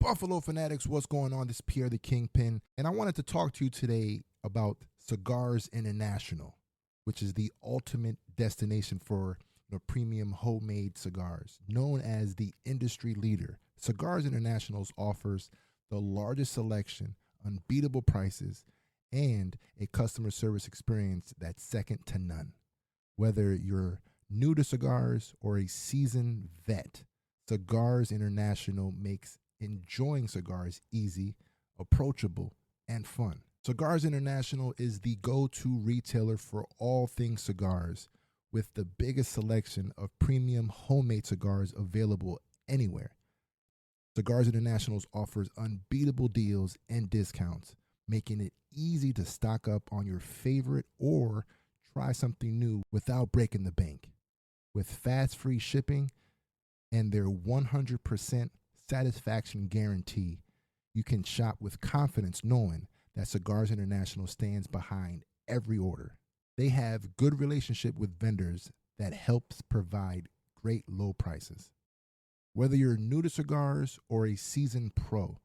Buffalo Fanatics, what's going on? This is Pierre the Kingpin, and I wanted to talk to you today about Cigars International, which is the ultimate destination for premium homemade cigars. Known as the industry leader, Cigars International offers the largest selection, unbeatable prices, and a customer service experience that's second to none. Whether you're new to cigars or a seasoned vet, Cigars International makes enjoying cigars easy, approachable, and fun. Cigars International is the go-to retailer for all things cigars, with the biggest selection of premium homemade cigars available anywhere. Cigars International offers unbeatable deals and discounts, making it easy to stock up on your favorite or try something new without breaking the bank. With fast free shipping and their 100% satisfaction guarantee, you can shop with confidence knowing that Cigars International stands behind every order. They have good relationship with vendors that helps provide great low prices. Whether you're new to cigars or a seasoned pro,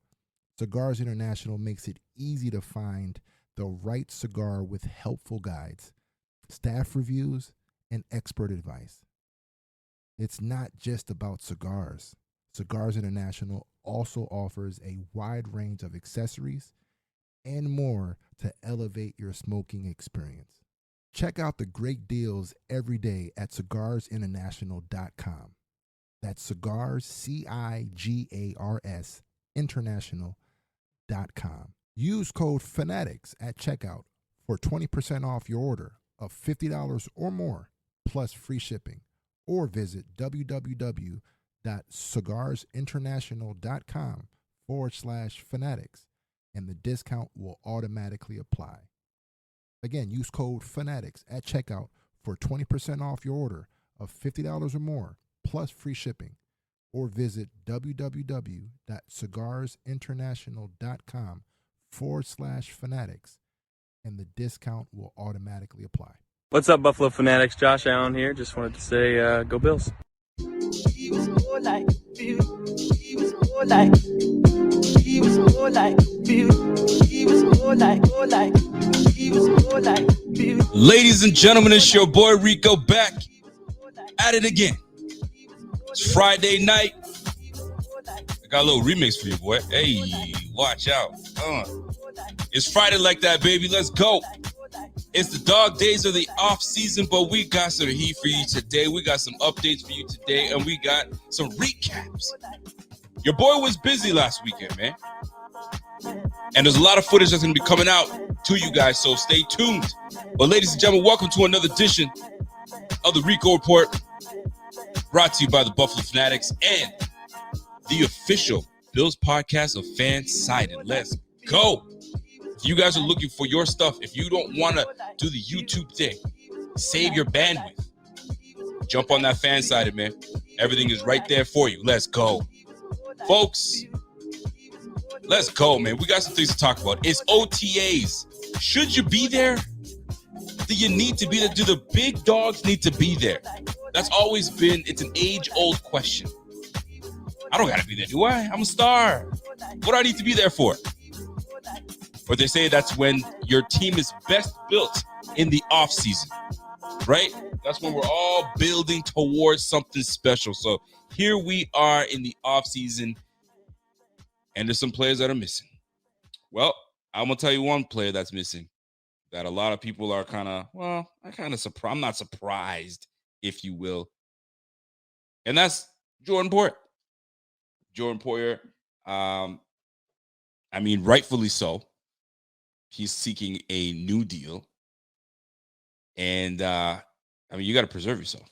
Cigars International makes it easy to find the right cigar with helpful guides, staff reviews, and expert advice. It's not just about cigars. Cigars International also offers a wide range of accessories and more to elevate your smoking experience. Check out the great deals every day at cigarsinternational.com. That's cigars, CIGARS, international.com. Use code FANATICS at checkout for 20% off your order of $50 or more, plus free shipping. Or visit www.cigarsinternational.com/fanatics, and the discount will automatically apply. Again, use code FANATICS at checkout for 20% off your order of $50 or more, plus free shipping. Or visit www.cigarsinternational.com/fanatics, and the discount will automatically apply. What's up, Buffalo Fanatics? Josh Allen here. Just wanted to say, go Bills. She was more like beauty. She was more like. She was more like beauty. She was more like. She was more like beauty. Ladies and gentlemen, it's your boy Rico back at it again. It's Friday night. I got a little remix for you, boy. Hey, watch out. It's Friday like that, baby. Let's go. It's the dog days of the off season, but we got some heat for you today. We got some updates for you today, and we got some recaps. Your boy was busy last weekend, man. And there's a lot of footage that's going to be coming out to you guys, so stay tuned. But ladies and gentlemen, welcome to another edition of the Rico Report, brought to you by the Buffalo Fanatics and the official Bills podcast of Fansided. Let's go. If you guys are looking for your stuff, if you don't want to do the YouTube thing, save your bandwidth, jump on that Fansided, man. Everything is right there for you. Let's go. Folks, let's go, man. We got some things to talk about. It's OTAs. Should you be there? Do you need to be there? Do the big dogs need to be there? That's always been, it's an age-old question. I don't got to be there, do I? I'm a star. What do I need to be there for? But they say that's when your team is best built in the offseason, right? That's when we're all building towards something special. So here we are in the offseason, and there's some players that are missing. Well, I'm going to tell you one player that's missing that a lot of people are kind of, well, I'm not surprised, if you will. And that's Jordan Poyer. Jordan Poyer, rightfully so. He's seeking a new deal. And, you got to preserve yourself.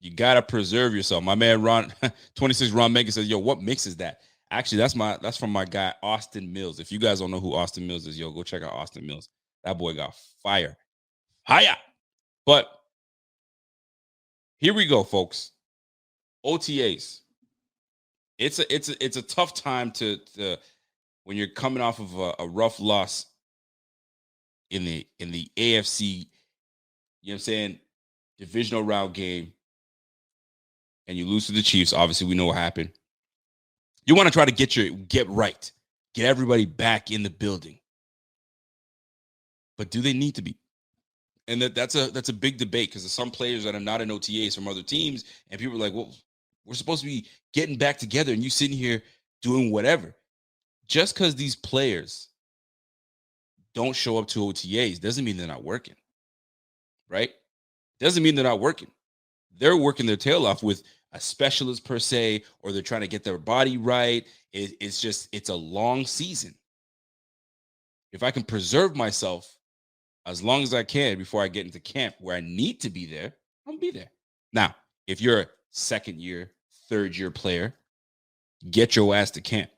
You got to preserve yourself. My man, Ron, 26 Ron Megan says, yo, what mix is that? Actually, that's from my guy, Austin Mills. If you guys don't know who Austin Mills is, go check out Austin Mills. That boy got fire. Hiya! But here we go, folks. OTAs. It's a tough time to when you're coming off of a rough loss in the AFC, you know what I'm saying, divisional round game, and you lose to the Chiefs. Obviously, we know what happened. You want to try to get right, get everybody back in the building. But do they need to be? And that's a big debate, because there's some players that are not in OTAs from other teams, and people are like, well, we're supposed to be getting back together, and you sitting here doing whatever. Just because these players don't show up to OTAs doesn't mean they're not working, right? Doesn't mean they're not working. They're working their tail off with a specialist per se, or they're trying to get their body right. It's a long season. If I can preserve myself as long as I can before I get into camp where I need to be there, I'll be there. Now, if you're a second year, third year player, get your ass to camp.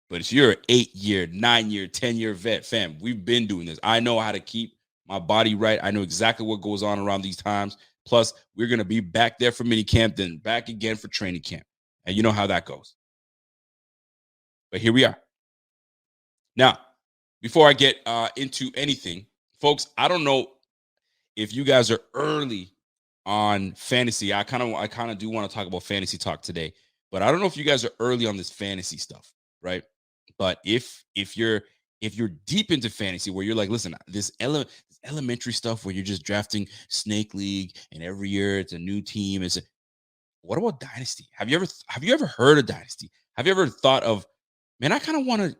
But if you're an 8-year, 9-year, 10-year vet, fam, we've been doing this. I know how to keep my body right. I know exactly what goes on around these times. Plus, we're going to be back there for mini camp, then back again for training camp. And you know how that goes. But here we are. Now, before I get into anything, folks, I don't know if you guys are early on fantasy. I kind of do want to talk about fantasy talk today, but I don't know if you guys are early on this fantasy stuff, right? But if you're deep into fantasy, where you're like, listen, this elementary stuff where you're just drafting snake league and every year it's a new team, what about dynasty? Have you ever heard of dynasty? Have you ever thought of, man, I kind of want to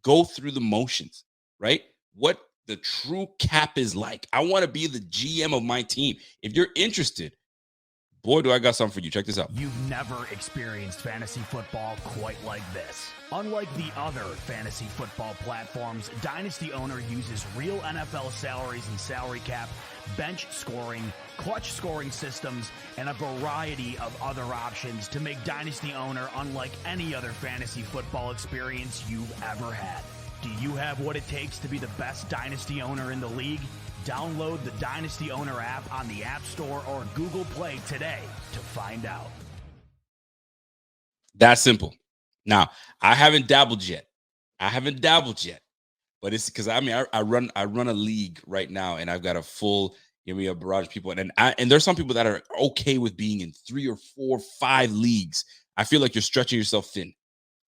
go through the motions, right? What the true cap is like. I want to be the GM of my team. If you're interested, boy, do I got something for you. Check this out. You've never experienced fantasy football quite like this. Unlike the other fantasy football platforms, Dynasty Owner uses real NFL salaries and salary cap, bench scoring, clutch scoring systems, and a variety of other options to make Dynasty Owner unlike any other fantasy football experience you've ever had. Do you have what it takes to be the best Dynasty Owner in the league? Download the Dynasty Owner app on the App Store or Google Play today to find out. That's simple. Now, I haven't dabbled yet, but it's because I run a league right now, and I've got a full, a barrage of people, and there's some people that are okay with being in 3 or 4, 5 leagues. I feel like you're stretching yourself thin.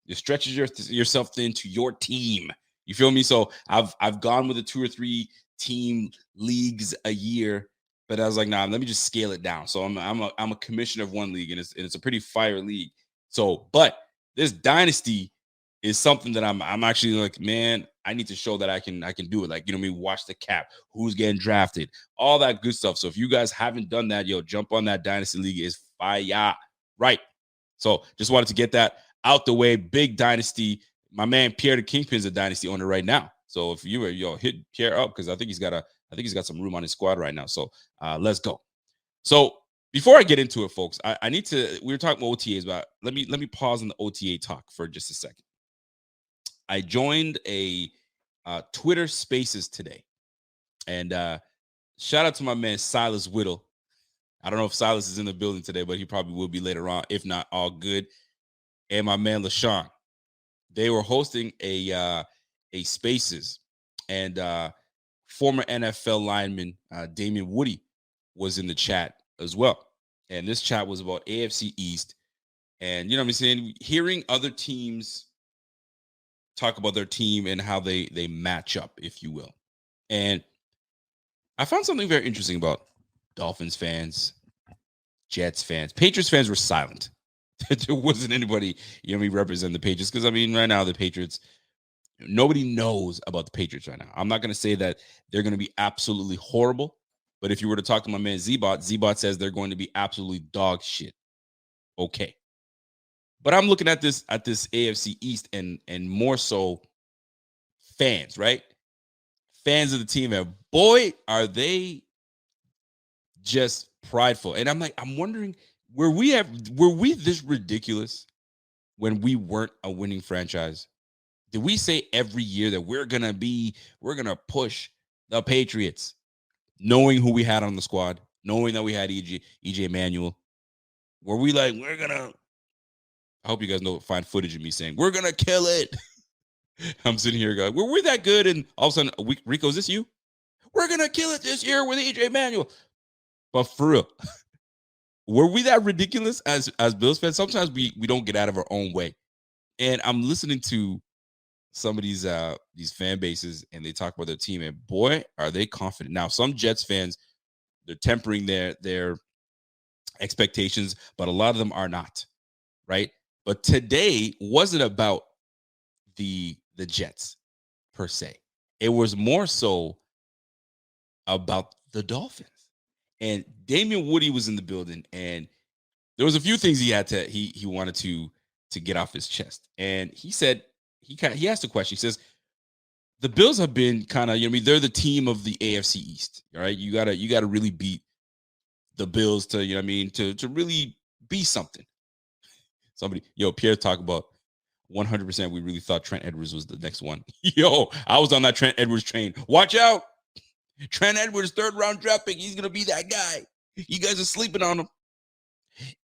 You're stretching yourself thin to your team. You feel me? So I've gone with a 2 or 3 team leagues a year, but I was like, nah, let me just scale it down. So I'm a commissioner of one league, and it's a pretty fire league. So, but this dynasty is something that I'm actually like, man, I need to show that I can do it. Like, watch the cap, who's getting drafted, all that good stuff. So if you guys haven't done that, jump on that dynasty league. Is fire, right? So just wanted to get that out the way. Big dynasty. My man Pierre the Kingpin's a dynasty owner right now. So if you were hit Pierre up, because I think he's got some room on his squad right now. So let's go. So before I get into it, folks, I need to. We were talking about OTAs, but let me pause on the OTA talk for just a second. I joined a Twitter Spaces today, and shout out to my man Silas Whittle. I don't know if Silas is in the building today, but he probably will be later on. If not, all good. And my man LaShawn, they were hosting a Spaces, and former NFL lineman Damian Woody was in the chat as well. And this chat was about AFC East, and what I'm saying, hearing other teams talk about their team and how they match up, if you will. And I found something very interesting about Dolphins fans, Jets fans. Patriots fans were silent. There wasn't anybody, represent the Patriots, because right now the Patriots, nobody knows about the Patriots right now. I'm not going to say that they're going to be absolutely horrible, but if you were to talk to my man Z-Bot says they're going to be absolutely dog shit. Okay. But I'm looking at this AFC East and more so fans, right? Fans of the team, and boy, are they just prideful. And I'm wondering, were we this ridiculous when we weren't a winning franchise? Did we say every year that we're gonna push the Patriots, knowing who we had on the squad, knowing that we had EJ Manuel? Were we like, I hope you guys find footage of me saying, we're going to kill it. I'm sitting here going, were we that good? And all of a sudden, Rico, is this you? We're going to kill it this year with EJ Manuel. But for real, were we that ridiculous as Bills fans? Sometimes we don't get out of our own way. And I'm listening to some of these fan bases, and they talk about their team, and boy, are they confident. Now, some Jets fans, they're tempering their expectations, but a lot of them are not, right? But today wasn't about the Jets per se. It was more so about the Dolphins. And Damian Woody was in the building, and there was a few things he wanted to get off his chest. And he said he asked a question. He says, the Bills have been kind of, they're the team of the AFC East. All right. You gotta really beat the Bills to, to really be something. Pierre talked about 100%. We really thought Trent Edwards was the next one. I was on that Trent Edwards train. Watch out. Trent Edwards, 3rd round draft pick. He's going to be that guy. You guys are sleeping on him.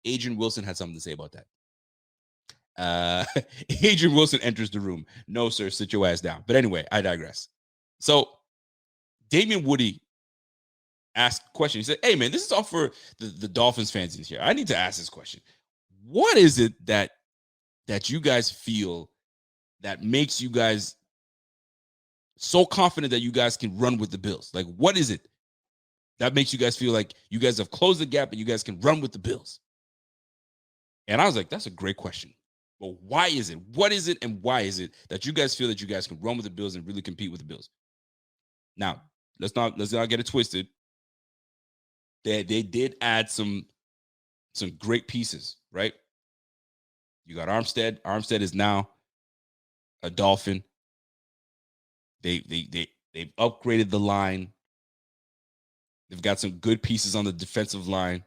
Adrian Wilson had something to say about that. Adrian Wilson enters the room. No, sir, sit your ass down. But anyway, I digress. So Damian Woody asked a question. He said, hey, man, this is all for the Dolphins fans in here. I need to ask this question. What is it that you guys feel that makes you guys so confident that you guys can run with the Bills? Like, what is it that makes you guys feel like you guys have closed the gap and you guys can run with the Bills? And I was like, that's a great question. But why is it? What is it and why is it that you guys feel that you guys can run with the Bills and really compete with the Bills? Now, let's not get it twisted. They did add some great pieces, right? You got Armstead. Armstead is now a Dolphin. They've upgraded the line. They've got some good pieces on the defensive line.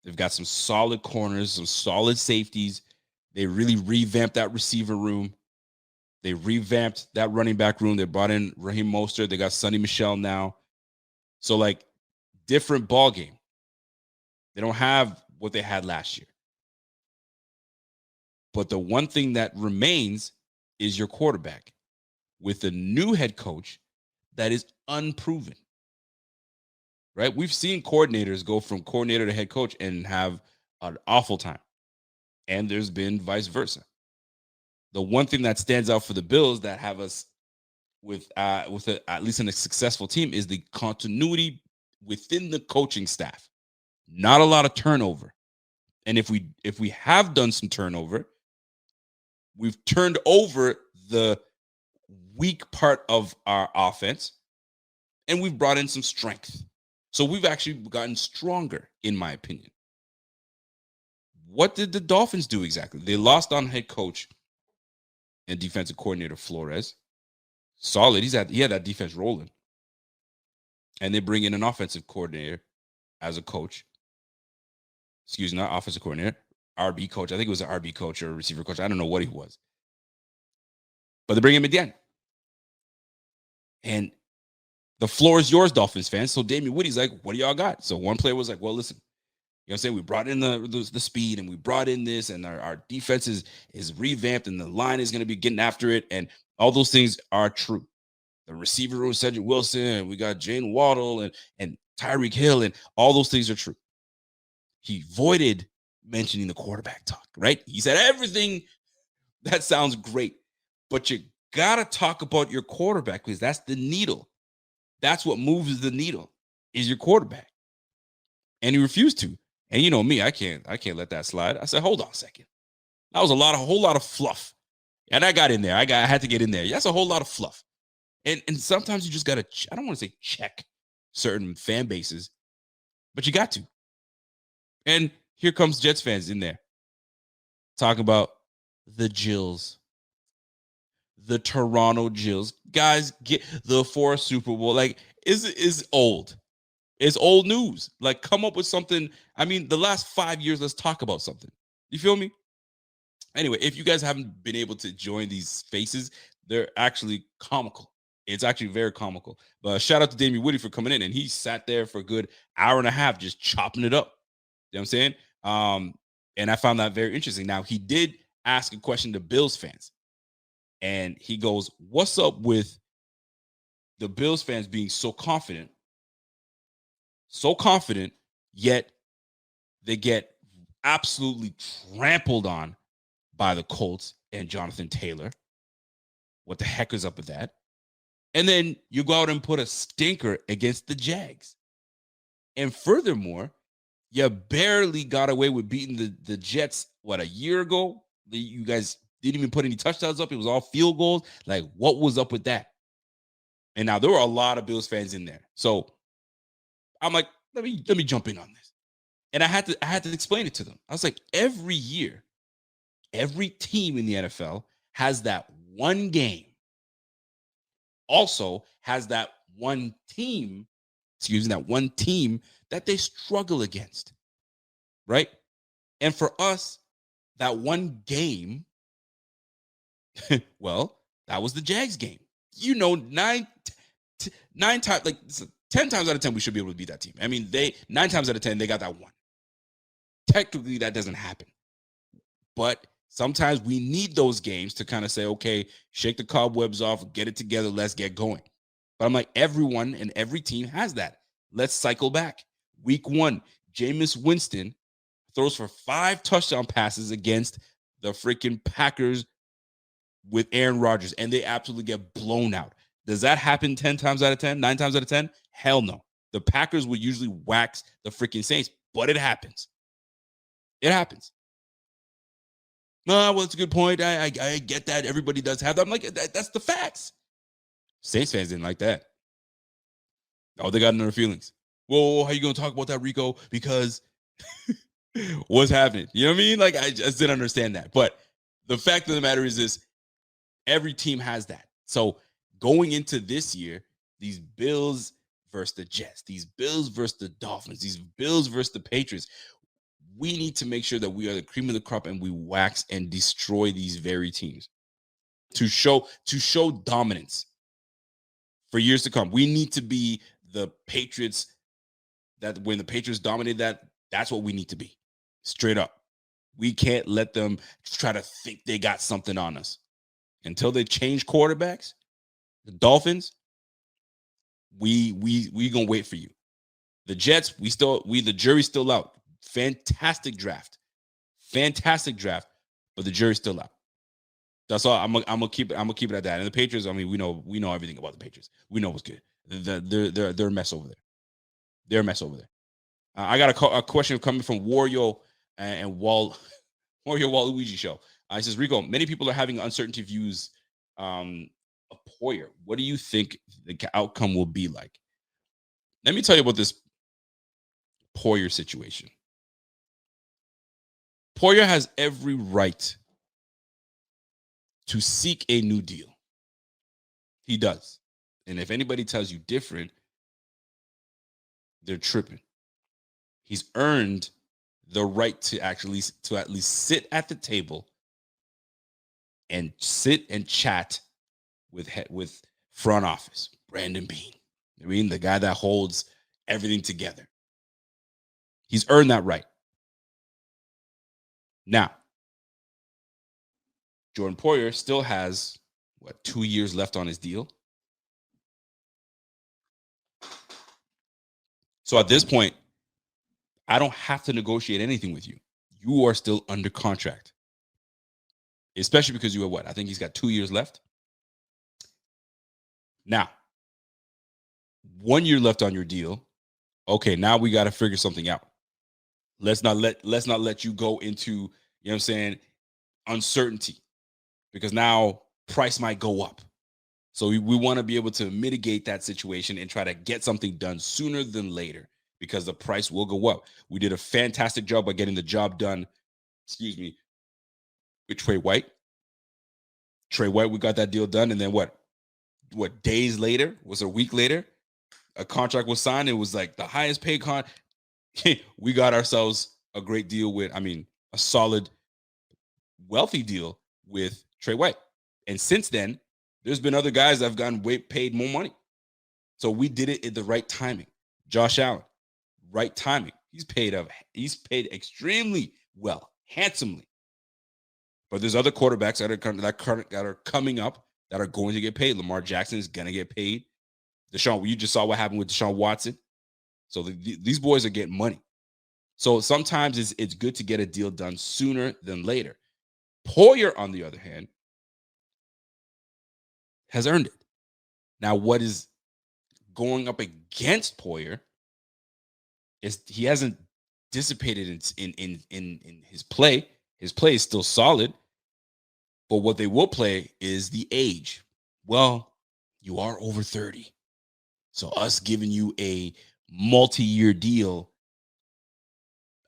They've got some solid corners, some solid safeties. They really revamped that receiver room. They revamped that running back room. They brought in Raheem Mostert. They got Sonny Michel now. So, like, different ball game. They don't have what they had last year. But the one thing that remains is your quarterback with a new head coach that is unproven. Right? We've seen coordinators go from coordinator to head coach and have an awful time. And there's been vice versa. The one thing that stands out for the Bills that have us with at least in a successful team is the continuity within the coaching staff. Not a lot of turnover. And if we have done some turnover, we've turned over the weak part of our offense and we've brought in some strength. So we've actually gotten stronger, in my opinion. What did the Dolphins do exactly? They lost on head coach and defensive coordinator Flores. Solid. He had that defense rolling. And they bring in an offensive coordinator as a coach. Excuse me, not offensive coordinator. RB coach. I think it was an RB coach or a receiver coach. I don't know what he was. But they bring him again. And the floor is yours, Dolphins fans. So Damian Woody's like, what do y'all got? So one player was like, well, listen, you know what I'm saying? We brought in the speed and we brought in this and our defense is revamped and the line is going to be getting after it. And all those things are true. The receiver room, Cedric Wilson, and we got Jane Waddle and Tyreek Hill, and all those things are true. He avoided mentioning the quarterback talk, right? He said everything that sounds great, but you got to talk about your quarterback because that's the needle. That's what moves the needle is your quarterback. And he refused to. And you know me, I can't let that slide. I said, hold on a second. That was a whole lot of fluff. And I got in there. I had to get in there. That's a whole lot of fluff. And sometimes you just got to, I don't want to say check certain fan bases, but you got to. And here comes Jets fans in there talking about the Jills, the Toronto Jills. Guys, get the 4 Super Bowl. Like, is old. It's old news. Like, come up with something. I mean, the last 5 years, let's talk about something. You feel me? Anyway, if you guys haven't been able to join these faces, they're actually comical. It's actually very comical. But shout out to Damian Woody for coming in, and he sat there for a good hour and a half just chopping it up. You know what I'm saying? And I found that very interesting. Now, he did ask a question to Bills fans, and he goes, what's up with the Bills fans being so confident, yet they get absolutely trampled on by the Colts and Jonathan Taylor. What the heck is up with that? And then you go out and put a stinker against the Jags. And furthermore, you barely got away with beating the Jets, a year ago? You guys didn't even put any touchdowns up. It was all field goals. Like, what was up with that? And now there were a lot of Bills fans in there. So I'm like, let me jump in on this. And I had to explain it to them. I was like, every year, every team in the NFL has that one game. Also has that one team that they struggle against, right? And for us, that one game, well, that was the Jags game. 9 times, 10 times out of 10, we should be able to beat that team. I mean, 9 times out of 10, they got that one. Technically, that doesn't happen. But sometimes we need those games to kind of say, okay, shake the cobwebs off, get it together, let's get going. But I'm like, everyone and every team has that. Let's cycle back. Week 1, Jameis Winston throws for 5 touchdown passes against the freaking Packers with Aaron Rodgers, and they absolutely get blown out. Does that happen 10 times out of 10, 9 times out of 10? Hell no. The Packers would usually wax the freaking Saints, but it happens. It happens. No, well, it's a good point. I get that. Everybody does have that. I'm like, that's the facts. Saints fans didn't like that. Oh, they got in their feelings. Whoa, how you going to talk about that, Rico? Because what's happening? You know what I mean? Like, I just didn't understand that. But the fact of the matter is this, every team has that. So going into this year, these Bills versus the Jets, these Bills versus the Dolphins, these Bills versus the Patriots, we need to make sure that we are the cream of the crop and we wax and destroy these very teams to show dominance for years to come. We need to be the Patriots that when the Patriots dominate that's what we need to be. Straight up. We can't let them try to think they got something on us. Until they change quarterbacks, the Dolphins, we gonna wait for you. The Jets, the jury's still out. Fantastic draft, but the jury's still out. That's all. I'm gonna keep it at that. And the Patriots, I mean, we know everything about the Patriots. We know what's good. They're a mess over there. They're a mess over there. I got a question coming from Wario and Waluigi show. It says, Rico, many people are having uncertainty views of Poyer. What do you think the outcome will be like? Let me tell you about this Poyer situation. Poyer has every right to seek a new deal. He does. And if anybody tells you different, they're tripping. He's earned the right to at least sit at the table and sit and chat with front office, Brandon Beane. I mean, the guy that holds everything together. He's earned that right. Now, Jordan Poyer still has, 2 years left on his deal? So at this point, I don't have to negotiate anything with you. You are still under contract. Especially because you have I think he's got 2 years left. Now, 1 year left on your deal. Okay, now we got to figure something out. Let's not let you go into, you know what I'm saying, uncertainty. Because now price might go up. So we want to be able to mitigate that situation and try to get something done sooner than later because the price will go up. We did a fantastic job by getting the job done, with Trey White. We got that deal done. And then what days later, a week later, a contract was signed. It was like the highest paid we got ourselves a great deal a solid, wealthy deal with Trey White. And since then, there's been other guys that have gotten paid more money. So we did it at the right timing. Josh Allen, right timing. He's paid extremely well, handsomely. But there's other quarterbacks that are coming up that are going to get paid. Lamar Jackson is going to get paid. You just saw what happened with Deshaun Watson. So these boys are getting money. So sometimes it's good to get a deal done sooner than later. Poyer, on the other hand, has earned it. Now, what is going up against Poyer is he hasn't dissipated in his play. His play is still solid, but what they will play is the age. Well, you are over 30. So us giving you a multi-year deal,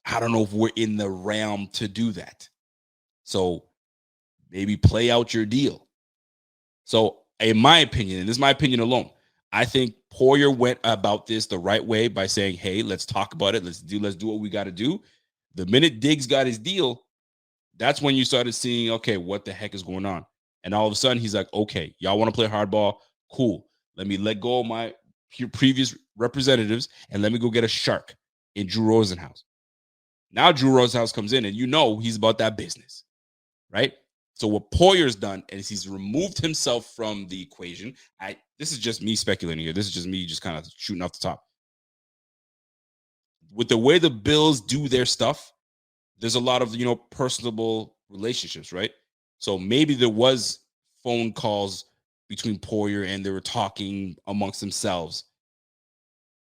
I don't know if we're in the realm to do that. So maybe play out your deal. So in my opinion, and this is my opinion alone, I think Poyer went about this the right way by saying, hey, let's talk about it. Let's do what we got to do. The minute Diggs got his deal, that's when you started seeing, okay, what the heck is going on? And all of a sudden he's like, okay, y'all want to play hardball? Cool. Let me let go of my previous representatives and let me go get a shark in Drew Rosenhaus. Now Drew Rosenhaus comes in and he's about that business, right? So what Poyer's done is he's removed himself from the equation. This is just me speculating here. This is just me just kind of shooting off the top. With the way the Bills do their stuff, there's a lot of, personable relationships, right? So maybe there was phone calls between Poyer and they were talking amongst themselves.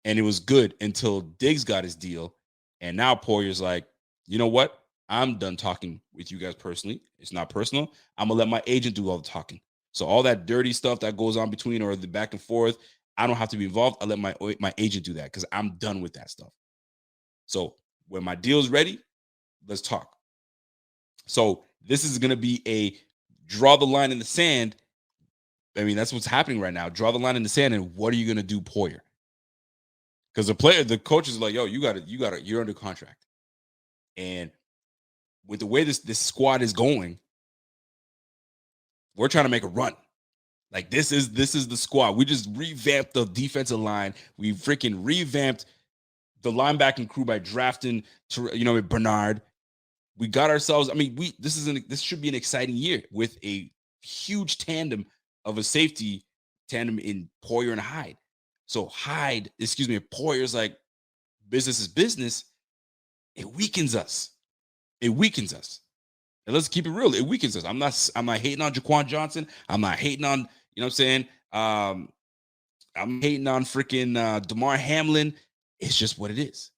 And it was good until Diggs got his deal. And now Poyer's like, you know what? I'm done talking with you guys personally. It's not personal. I'm going to let my agent do all the talking. So all that dirty stuff that goes on between or the back and forth, I don't have to be involved. I'll let my agent do that because I'm done with that stuff. So when my deal's ready, let's talk. So this is going to be a draw the line in the sand. I mean, that's what's happening right now. Draw the line in the sand, and what are you going to do, Poyer? Because the coaches are like, yo, you're under contract. And with the way this squad is going, we're trying to make a run. Like this is the squad. We just revamped the defensive line. We freaking revamped the linebacking crew by drafting Bernard. We got ourselves. I mean, this should be an exciting year with a huge tandem of a safety tandem in Poyer and Hyde. So Poyer's like, business is business. It weakens us. And let's keep it real. It weakens us. I'm not hating on Jaquan Johnson. I'm not hating on, I'm hating on freaking Damar Hamlin. It's just what it is.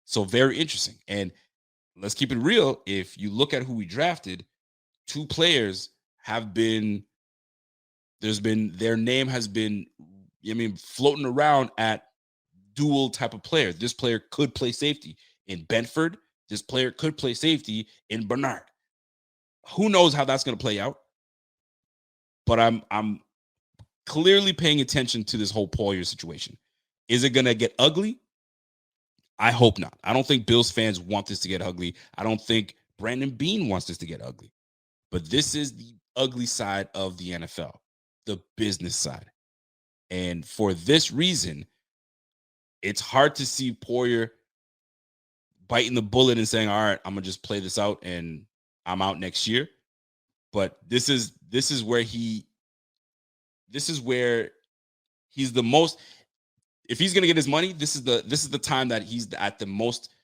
So very interesting. And let's keep it real. If you look at who we drafted, two players have been, their name has been, floating around at dual type of player. This player could play safety in Benford. This player could play safety in Bernard. Who knows how that's going to play out? But I'm clearly paying attention to this whole Poyer situation. Is it going to get ugly? I hope not. I don't think Bills fans want this to get ugly. I don't think Brandon Beane wants this to get ugly. But this is the ugly side of the NFL, the business side. And for this reason, it's hard to see Poyer biting the bullet and saying, all right, I'm going to just play this out and I'm out next year. But this is where he's the most, if he's going to get his money, this is the time that he's at the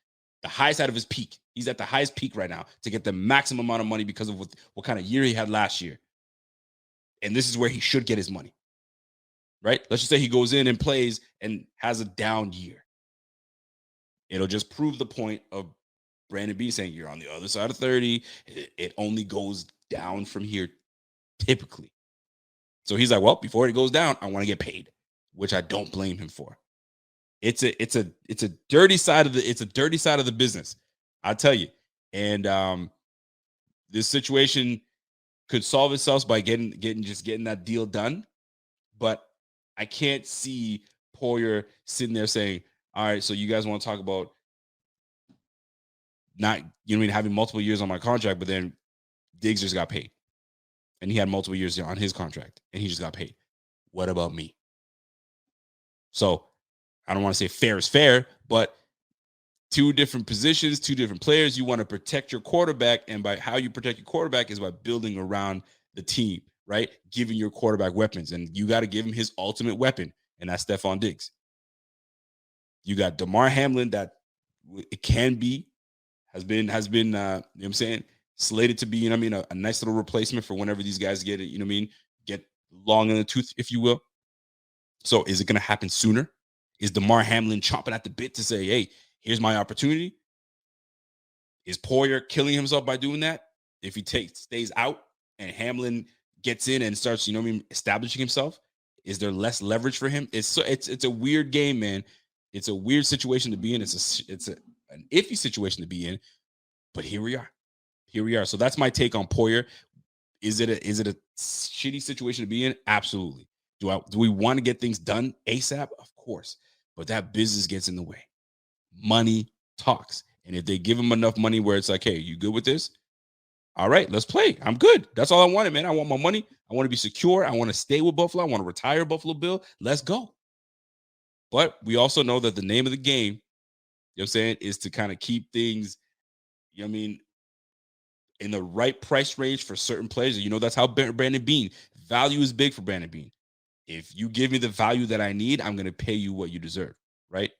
highest out of his peak. He's at the highest peak right now to get the maximum amount of money because of what kind of year he had last year. And this is where he should get his money, right? Let's just say he goes in and plays and has a down year. It'll just prove the point of Brandon Beane saying you're on the other side of 30. It only goes down from here typically. So he's like, well, before it goes down, I want to get paid, which I don't blame him for. It's a dirty side of the business, I tell you. And this situation could solve itself by getting that deal done. But I can't see Poyer sitting there saying, all right, so you guys want to talk about not, having multiple years on my contract, but then Diggs just got paid. And he had multiple years on his contract, and he just got paid. What about me? So I don't want to say fair is fair, but two different positions, two different players. You want to protect your quarterback, and by how you protect your quarterback is by building around the team, right? Giving your quarterback weapons, and you got to give him his ultimate weapon, and that's Stephon Diggs. You got Damar Hamlin that it can be, has been, you know what I'm saying? slated to be, you know what I mean, a nice little replacement for whenever these guys get it, you know what I mean, get long in the tooth, if you will. So is it going to happen sooner? Is DeMar Hamlin chomping at the bit to say, hey, here's my opportunity? Is Poyer killing himself by doing that? If he stays out and Hamlin gets in and starts, you know what I mean, establishing himself, is there less leverage for him? It's a weird game, man. It's a weird situation to be in. It's an iffy situation to be in. But here we are. Here we are. So that's my take on Poyer. Is it a shitty situation to be in? Absolutely. Do we want to get things done ASAP? Of course. But that business gets in the way. Money talks. And if they give him enough money where it's like, hey, you good with this? All right, let's play. I'm good. That's all I wanted, man. I want my money. I want to be secure. I want to stay with Buffalo. I want to retire Buffalo Bill. Let's go. But we also know that the name of the game, you know what I'm saying, is to kind of keep things, you know what I mean, in the right price range for certain players. You know, that's how Brandon Beane, value is big for Brandon Beane. If you give me the value that I need, I'm going to pay you what you deserve, right?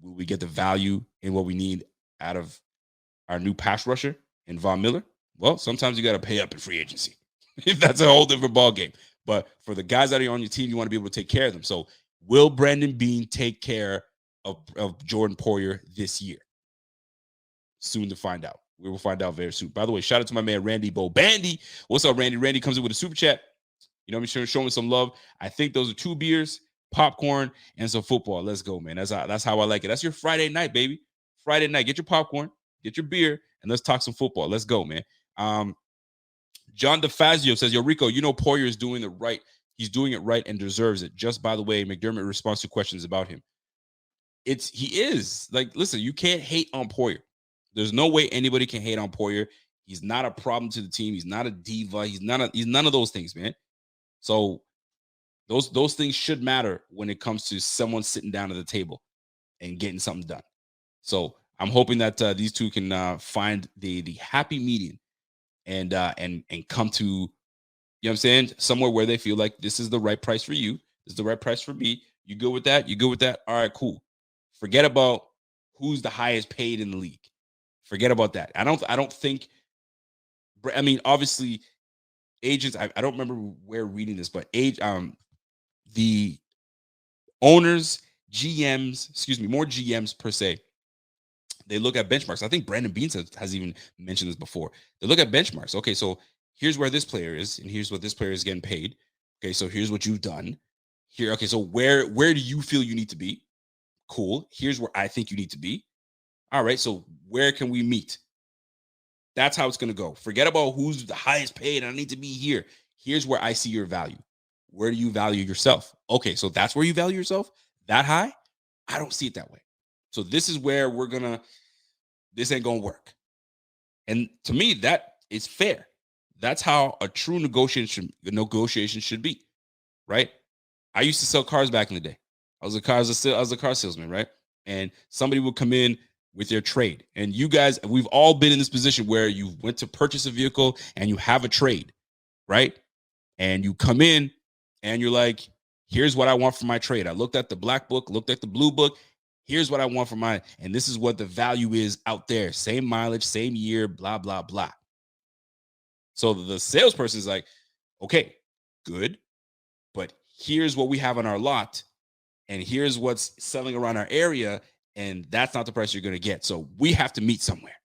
Will we get the value in what we need out of our new pass rusher in Von Miller? Well, sometimes you got to pay up in free agency. That's a whole different ballgame. But for the guys that are on your team, you want to be able to take care of them. So will Brandon Beane take care of Jordan Poyer this year? Soon to find out. We will find out very soon. By the way, shout out to my man, Randy Bo Bandy. What's up, Randy? Randy comes in with a super chat. You know, I'm sure showing some love. I think those are 2 beers, popcorn, and some football. Let's go, man. That's how I like it. That's your Friday night, baby. Friday night. Get your popcorn, get your beer, and let's talk some football. Let's go, man. John DeFazio says, yo, Rico, you know Poyer is doing it right. He's doing it right and deserves it. Just by the way, McDermott responds to questions about him. He is. Like, listen, you can't hate on Poyer. There's no way anybody can hate on Poyer. He's not a problem to the team. He's not a diva. He's none of those things, man. So those things should matter when it comes to someone sitting down at the table and getting something done. So I'm hoping that these two can find the happy median and come to, you know what I'm saying, somewhere where they feel like this is the right price for you. This is the right price for me. You good with that? You good with that? All right, cool. Forget about who's the highest paid in the league. Forget about that. I don't think, I mean, obviously agents, I don't remember where reading this, but the owners, GMs, more GMs per se, they look at benchmarks. I think Brandon Beane has even mentioned this before. They look at benchmarks. Okay, so here's where this player is, and here's what this player is getting paid. Okay, so here's what you've done. Here, okay, so where do you feel you need to be? Cool. Here's where I think you need to be. All right, so where can we meet? That's how it's going to go. Forget about who's the highest paid. I need to be here. Here's where I see your value. Where do you value yourself? Okay, so that's where you value yourself? That high? I don't see it that way. So this is where this ain't going to work. And to me, that is fair. That's how a true negotiation should be, right? I used to sell cars back in the day. I was a car salesman, right? And somebody would come in with your trade. And you guys, we've all been in this position where you went to purchase a vehicle and you have a trade, right? And you come in and you're like, here's what I want for my trade. I looked at the black book, looked at the blue book. Here's what I want for mine. And this is what the value is out there. Same mileage, same year, blah, blah, blah. So the salesperson is like, okay, good. But here's what we have on our lot. And here's what's selling around our area. And that's not the price you're going to get. So we have to meet somewhere,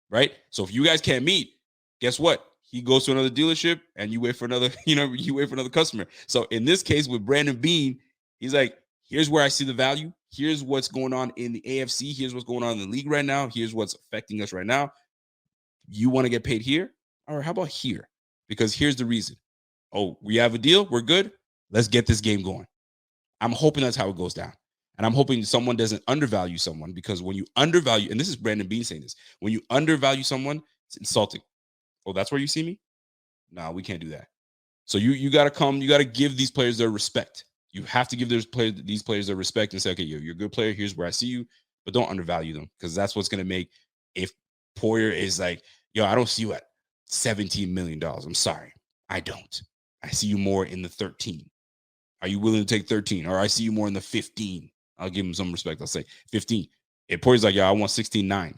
right? So if you guys can't meet, guess what? He goes to another dealership and you wait for another, you wait for another customer. So in this case with Brandon Beane, he's like, here's where I see the value. Here's what's going on in the AFC. Here's what's going on in the league right now. Here's what's affecting us right now. You want to get paid here? All right, how about here? Because here's the reason. Oh, we have a deal. We're good. Let's get this game going. I'm hoping that's how it goes down. And I'm hoping someone doesn't undervalue someone, because when you undervalue, and this is Brandon Beane saying this, when you undervalue someone, it's insulting. Oh, that's where you see me? No, we can't do that. So you got to come, you got to give these players their respect. You have to give these players their respect and say, okay, you're a good player. Here's where I see you, but don't undervalue them, because that's what's going to make, if Poyer is like, yo, I don't see you at $17 million. I'm sorry. I don't. I see you more in the 13. Are you willing to take 13? Or I see you more in the 15. I'll give him some respect. I'll say 15. If Poyer's like, yo, I want 16.9.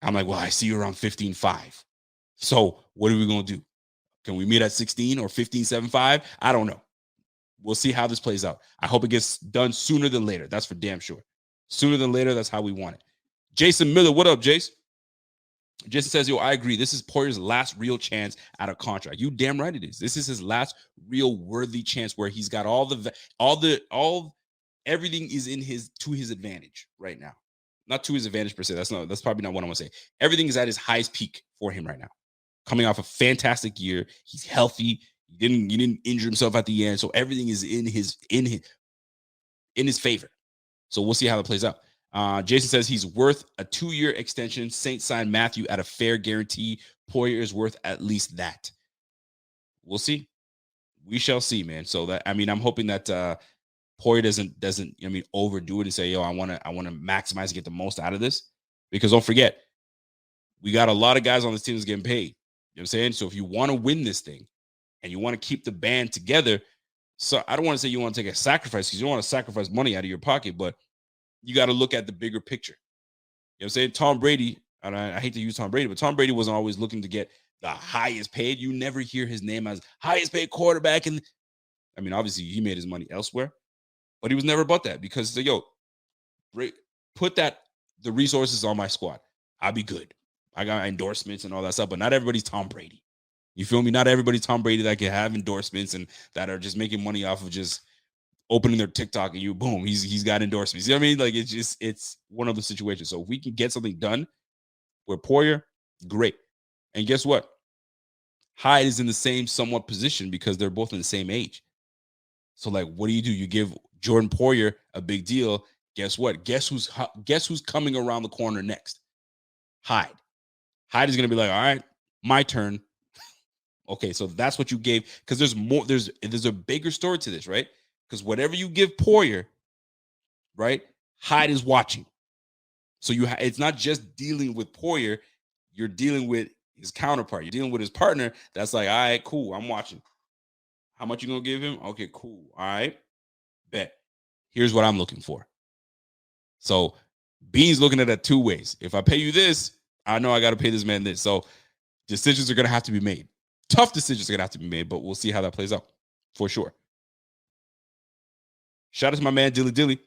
I'm like, well, I see you around 15.5. So what are we going to do? Can we meet at 16 or 15.75? I don't know. We'll see how this plays out. I hope it gets done sooner than later. That's for damn sure. Sooner than later, that's how we want it. Jason Miller, what up, Jace? Jason says, yo, I agree. This is Poyer's last real chance at a contract. You damn right it is. This is his last real worthy chance where he's got everything is in to his advantage right now. Not to his advantage per se. That's probably not what I want to say. Everything is at his highest peak for him right now. Coming off a fantastic year. He's healthy. He didn't injure himself at the end. So everything is in his favor. So we'll see how it plays out. Jason says he's worth a 2-year extension. Saints signed Matthew at a fair guarantee. Poyer is worth at least that. We'll see. We shall see, man. So that, I mean, I'm hoping that Poyer doesn't overdo it and say, yo, I want to maximize and get the most out of this. Because don't forget, we got a lot of guys on this team that's getting paid. You know what I'm saying? So if you want to win this thing and you want to keep the band together, so I don't want to say you want to take a sacrifice because you don't want to sacrifice money out of your pocket, but you got to look at the bigger picture. You know what I'm saying? Tom Brady, and I hate to use Tom Brady, but Tom Brady wasn't always looking to get the highest paid. You never hear his name as highest paid quarterback. And I mean, obviously he made his money elsewhere, but he was never about that because, yo, put the resources on my squad. I'll be good. I got endorsements and all that stuff, but not everybody's Tom Brady. You feel me? Not everybody's Tom Brady that can have endorsements and that are just making money off of just opening their TikTok and you, boom, he's got endorsements. You know what I mean? Like, it's one of the situations. So if we can get something done with Poyer, great. And guess what? Hyde is in the same somewhat position because they're both in the same age. So, like, what do? You give Jordan Poyer a big deal. Guess what? Guess who's coming around the corner next? Hyde. Hyde is going to be like, all right, my turn. Okay, so that's what you gave. Because there's more. There's a bigger story to this, right? Because whatever you give Poyer, right, Hyde is watching. So it's not just dealing with Poyer. You're dealing with his counterpart. You're dealing with his partner. That's like, all right, cool. I'm watching. How much you going to give him? Okay, cool. All right. Bet. Here's what I'm looking for. So Bean's looking at it 2 ways. If I pay you this, I know I got to pay this man this. So decisions are going to have to be made. Tough decisions are going to have to be made, but we'll see how that plays out for sure. Shout out to my man, Dilly Dilly.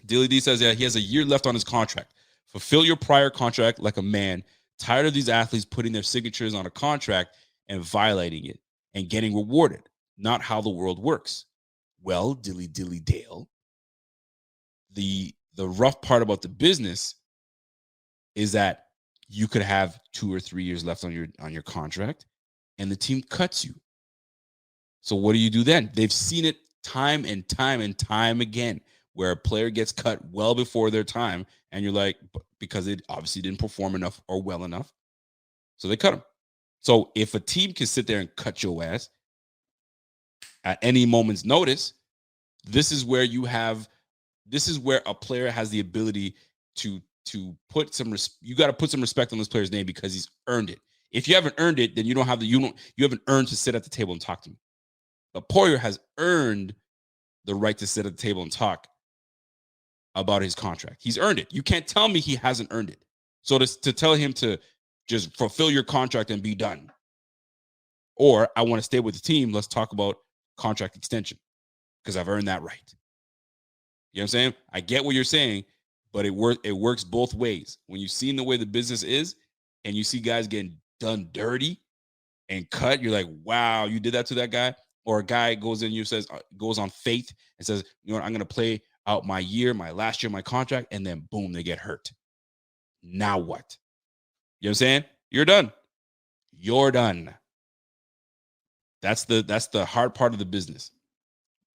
Dilly D says that he has a year left on his contract. Fulfill your prior contract like a man. Tired of these athletes putting their signatures on a contract and violating it and getting rewarded. Not how the world works. Well, Dilly Dilly Dale, the rough part about the business is that you could have 2 or 3 years left on your contract and the team cuts you. So what do you do then? They've seen it time and time and time again where a player gets cut well before their time and you're like, because it obviously didn't perform enough or well enough. So they cut him. So if a team can sit there and cut your ass at any moment's notice, this is where a player has the ability to put some you got to put some respect on this player's name because he's earned it. If you haven't earned it, then you haven't earned to sit at the table and talk to me. But Poyer has earned the right to sit at the table and talk about his contract. He's earned it. You can't tell me he hasn't earned it. So to tell him to just fulfill your contract and be done, or I want to stay with the team, let's talk about contract extension because I've earned that right. You know what I'm saying? I get what you're saying, but it works both ways. When you've seen the way the business is and you see guys getting done dirty and cut, you're like, wow, you did that to that guy? Or a guy goes on faith and says, you know what, I'm going to play out my last year, my contract, and then boom, they get hurt. Now what? You know what I'm saying? You're done. You're done. That's the hard part of the business.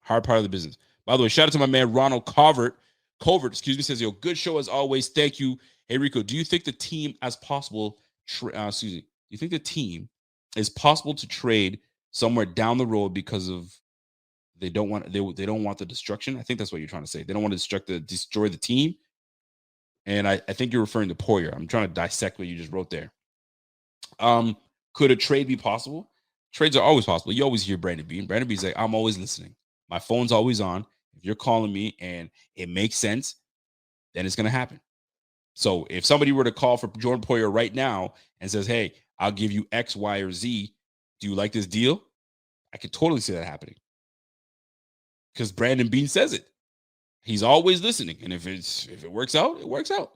Hard part of the business. By the way, shout out to my man Ronald Covert, says, yo, good show as always. Thank you. Hey, Rico, do you think the team as possible, do you think the team is possible to trade somewhere down the road because of they don't want the destruction? I think that's what you're trying to say. They don't want to destroy the team. And I think you're referring to Poyer. I'm trying to dissect what you just wrote there. Could a trade be possible? Trades are always possible. You always hear Brandon B. And Brandon B's like, I'm always listening. My phone's always on. If you're calling me and it makes sense, then it's going to happen. So if somebody were to call for Jordan Poyer right now and says, hey, I'll give you X, Y, or Z, do you like this deal? I could totally see that happening. Because Brandon Beane says it. He's always listening. And if it works out, it works out. You know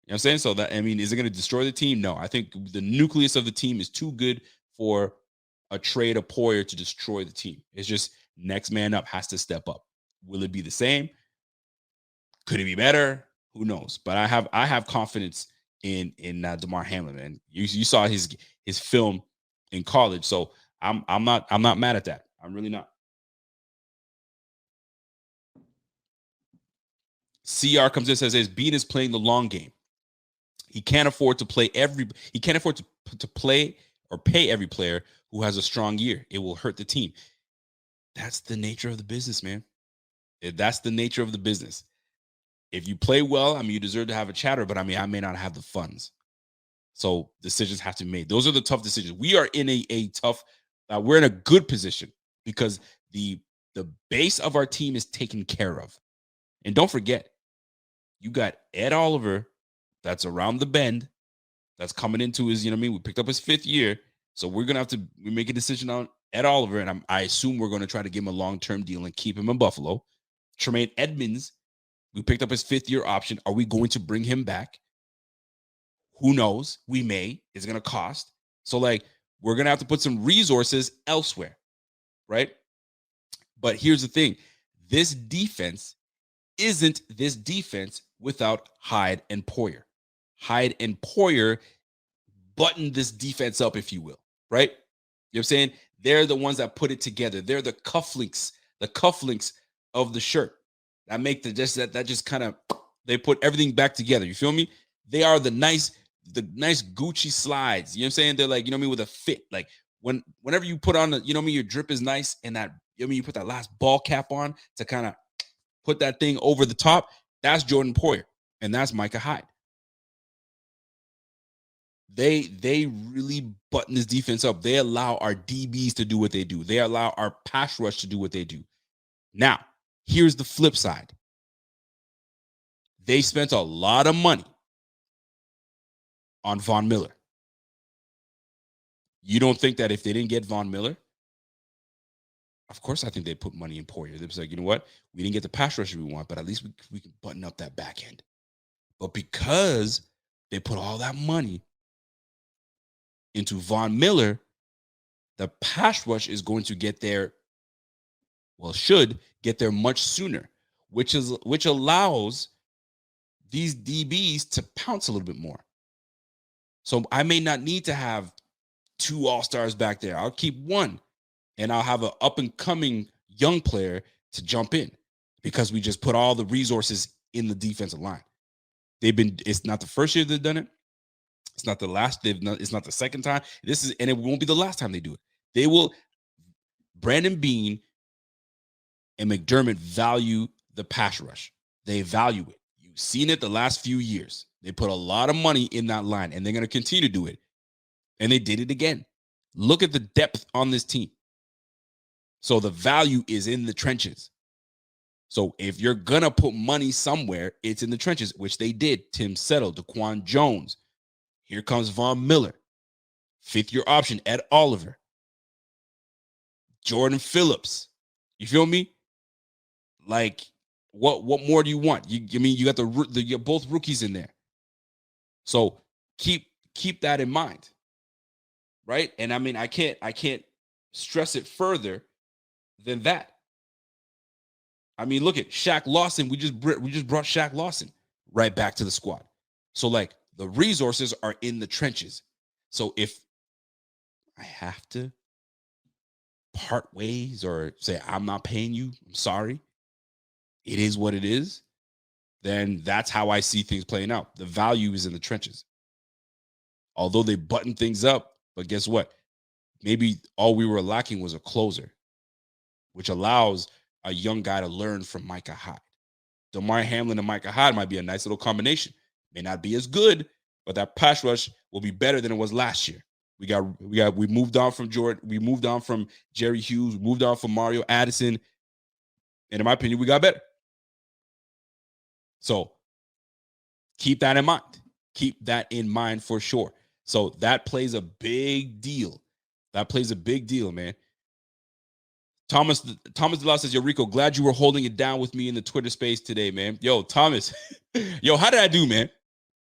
what I'm saying? So that, I mean, is it going to destroy the team? No. I think the nucleus of the team is too good for a trade of Poyer to destroy the team. It's just next man up has to step up. Will it be the same? Could it be better? Who knows? But I have confidence in Damar Hamlin, man. You saw his film in college, so I'm not mad at that. I'm really not. CR comes in and says Beane is playing the long game. He can't afford to play to play or pay every player who has a strong year. It will hurt the team. That's the nature of the business, man. That's the nature of the business. If you play well, I mean, you deserve to have a chatter, but I mean, I may not have the funds. So decisions have to be made. Those are the tough decisions. We are in we're in a good position because the base of our team is taken care of. And don't forget, you got Ed Oliver that's around the bend, that's coming into his, we picked up his 5th year. So we're going to have to make a decision on Ed Oliver. And I assume we're going to try to give him a long-term deal and keep him in Buffalo. Tremaine Edmonds, we picked up his 5th year option. Are we going to bring him back? Who knows? We may. It's going to cost. So, we're going to have to put some resources elsewhere, right? But here's the thing. This defense isn't this defense without Hyde and Poyer. Hyde and Poyer button this defense up, if you will, right? You know what I'm saying? They're the ones that put it together. They're the cufflinks of the shirt. That make that just kind of, they put everything back together. You feel me? They are the nice Gucci slides. You know what I'm saying? They're like, with a fit. Like whenever you put on your drip is nice, and that, you put that last ball cap on to kind of put that thing over the top. That's Jordan Poyer, and that's Micah Hyde. They really button this defense up. They allow our DBs to do what they do. They allow our pass rush to do what they do. Now, here's the flip side. They spent a lot of money on Von Miller. You don't think that if they didn't get Von Miller, of course I think they put money in Poyer. They're like, you know what? We didn't get the pass rusher we want, but at least we can button up that back end. But because they put all that money into Von Miller, the pass rush is going to get there, should get there much sooner, which allows these DBs to pounce a little bit more. So I may not need to have 2 all-stars back there. I'll keep 1, and I'll have an up-and-coming young player to jump in because we just put all the resources in the defensive line. It's not the first year they've done it. It's not the last. It's not the second time. And it won't be the last time they do it. They will. Brandon Beane and McDermott value the pass rush. They value it. You've seen it the last few years. They put a lot of money in that line, and they're going to continue to do it. And they did it again. Look at the depth on this team. So the value is in the trenches. So if you're going to put money somewhere, it's in the trenches, which they did. Tim Settle, Daquan Jones. Here comes Von Miller. 5th year option, Ed Oliver. Jordan Phillips. You feel me? Like, what more do you want? You got you got both rookies in there. So keep that in mind. Right? And I mean, I can't stress it further than that. I mean, look at Shaq Lawson. We just brought Shaq Lawson right back to the squad. So the resources are in the trenches. So if I have to part ways or say, I'm not paying you, I'm sorry, it is what it is, then that's how I see things playing out. The value is in the trenches. Although they button things up, but guess what? Maybe all we were lacking was a closer, which allows a young guy to learn from Micah Hyde. Damar Hamlin and Micah Hyde might be a nice little combination. May not be as good, but that pass rush will be better than it was last year. We moved on from Jordan. We moved on from Jerry Hughes. We moved on from Mario Addison. And in my opinion, we got better. So Keep that in mind. Keep that in mind for sure. So that plays a big deal. That plays a big deal, man. Thomas DeLa says, yo, Rico, glad you were holding it down with me in the Twitter space today, man. Yo, Thomas, yo, how did I do, man?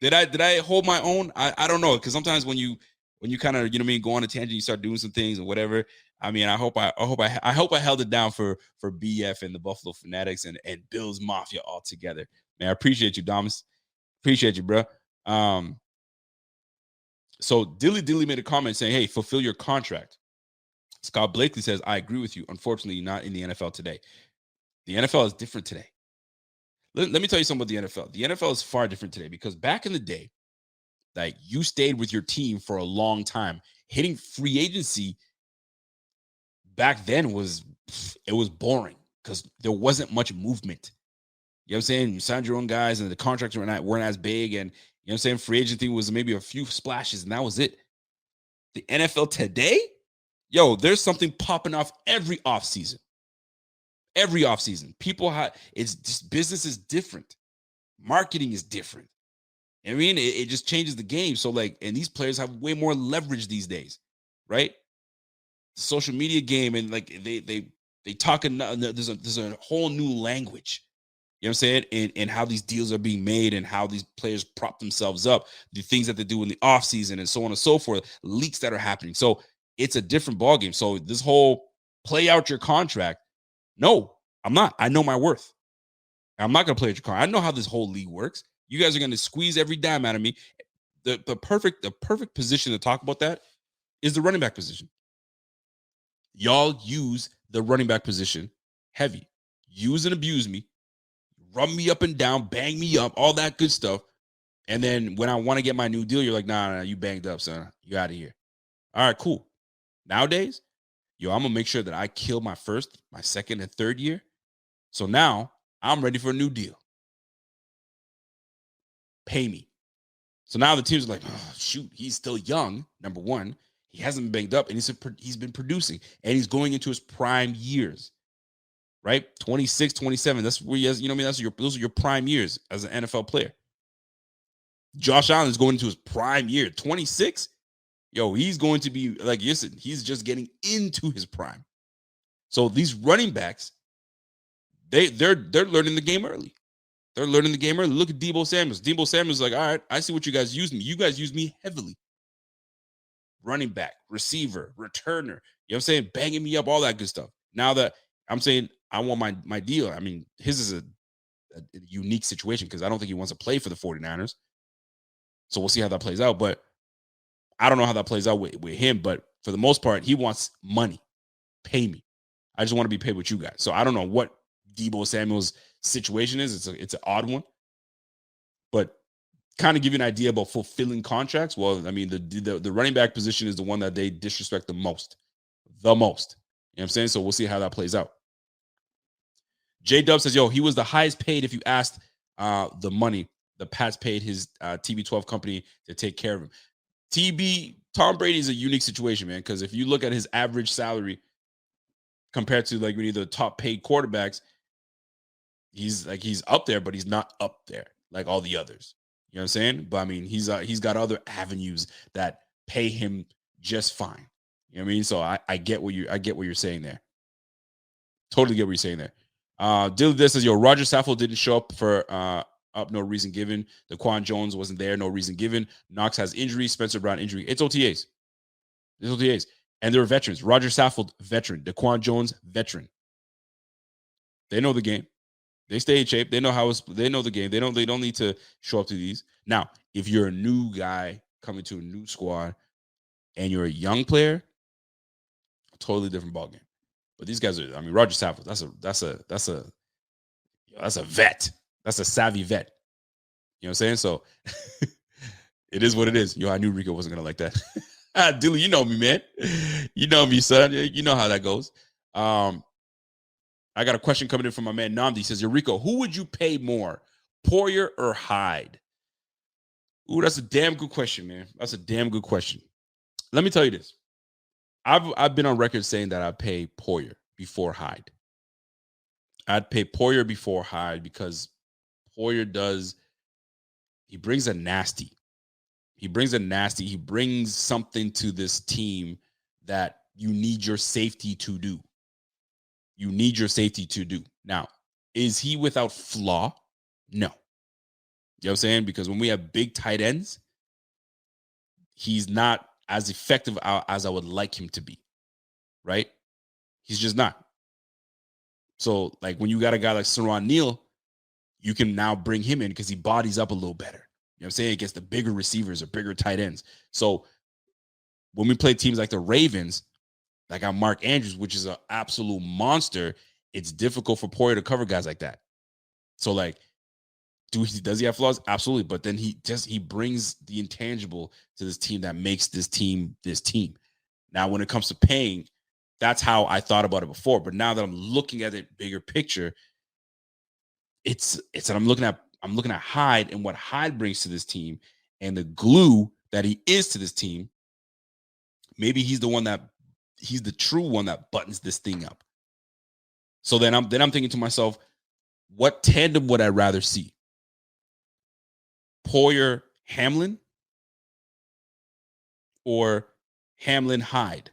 Did I hold my own? I don't know, because sometimes when you kind of, you know what I mean, go on a tangent, you start doing some things or whatever. I mean, I hope I held it down for BF and the Buffalo Fanatics and Bills Mafia all together. Man, I appreciate you, Thomas. Appreciate you, bro. So Dilly made a comment saying, hey, fulfill your contract. Scott Blakely says, I agree with you. Unfortunately, not in the NFL today. The NFL is different today. Let me tell you something about the NFL. The NFL is far different today because back in the day, like, you stayed with your team for a long time. Hitting free agency back then was boring because there wasn't much movement. You know what I'm saying? You signed your own guys and the contracts weren't as big. And, you know what I'm saying? Free agency was maybe a few splashes and that was it. The NFL today, yo, there's something popping off every offseason. Every offseason. It's just, business is different. Marketing is different. I mean, it just changes the game. So, like, and these players have way more leverage these days, right? Social media game, and like they talk, there's a whole new language. You know what I'm saying? And how these deals are being made and how these players prop themselves up, the things that they do in the offseason and so on and so forth, leaks that are happening. So it's a different ballgame. So this whole play out your contract, no, I'm not. I know my worth. I'm not going to play out your contract. I know how this whole league works. You guys are going to squeeze every dime out of me. The perfect position to talk about that is the running back position. Y'all use the running back position heavy. Use and abuse me. Run me up and down, bang me up, all that good stuff. And then when I want to get my new deal, you're like, nah, you banged up, son. You out of here. All right, cool. Nowadays, yo, I'm going to make sure that I kill my first, my second, and third year. So now I'm ready for a new deal. Pay me. So now the team's like, oh, shoot, he's still young, number one. He hasn't been banged up, and he's been producing, and he's going into his prime years, right? 26, 27. That's where he has, you know what I mean? Those are your prime years as an NFL player. Josh Allen is going into his prime year. 26, yo, he's going to be like, listen, he's just getting into his prime. So these running backs, they're learning the game early. They're learning the game early. Look at Deebo Samuels. Deebo Samuels is like, all right, I see what you guys use me. You guys use me heavily. Running back, receiver, returner. You know what I'm saying? Banging me up, all that good stuff. Now that I'm saying I want my deal. I mean, his is a unique situation because I don't think he wants to play for the 49ers. So we'll see how that plays out. But I don't know how that plays out with him. But for the most part, he wants money. Pay me. I just want to be paid with you guys. So I don't know what Deebo Samuel's situation is. It's an odd one. But kind of give you an idea about fulfilling contracts. Well, I mean, the running back position is the one that they disrespect the most. The most. You know what I'm saying? So we'll see how that plays out. J-Dub says, yo, he was the highest paid if you asked the money. The Pats paid his TB12 company to take care of him. Tom Brady is a unique situation, man, because if you look at his average salary compared to like the top paid quarterbacks, he's up there, but he's not up there like all the others. You know what I'm saying? But I mean, he's got other avenues that pay him just fine. You know what I mean? So I get what you're saying there. Totally get what you're saying there. Dylan this says, yo, Roger Saffold didn't show up for no reason given. Daquan Jones wasn't there, no reason given. Knox has injury, Spencer Brown injury. It's OTAs. It's OTAs. And they're veterans. Roger Saffold, veteran. Daquan Jones, veteran. They know the game. They stay in shape. They know they know the game. They don't need to show up to these. Now, if you're a new guy coming to a new squad and you're a young player, a totally different ballgame. But these guys are, I mean, Roger Saffold, that's a vet. That's a savvy vet. You know what I'm saying? So it is what it is. Yo, I knew Rico wasn't gonna like that. Dilly, you know me, man. You know me, son. You know how that goes. I got a question coming in from my man Namdi. He says, Rico, who would you pay more, Poyer or Hyde? Ooh, that's a damn good question, man. That's a damn good question. Let me tell you this. I've been on record saying that I'd pay Poyer before Hyde. I'd pay Poyer before Hyde because Poyer He brings a nasty. He brings something to this team that you need your safety to do. Now, is he without flaw? No. You know what I'm saying? Because when we have big tight ends, he's not as effective as I would like him to be, right? He's just not. So, like, when you got a guy like Saron Neal, you can now bring him in because he bodies up a little better. You know what I'm saying? Against the bigger receivers or bigger tight ends. So, when we play teams like the Ravens, like on Mark Andrews, which is an absolute monster, it's difficult for Poyer to cover guys like that. So, like, does he have flaws? Absolutely. But then he brings the intangible to this team that makes this team. Now, when it comes to paying, that's how I thought about it before. But now that I'm looking at it bigger picture, it's that I'm looking at Hyde and what Hyde brings to this team and the glue that he is to this team. Maybe he's the true one that buttons this thing up. So then I'm thinking to myself, what tandem would I rather see? Poyer Hamlin or Hamlin Hyde?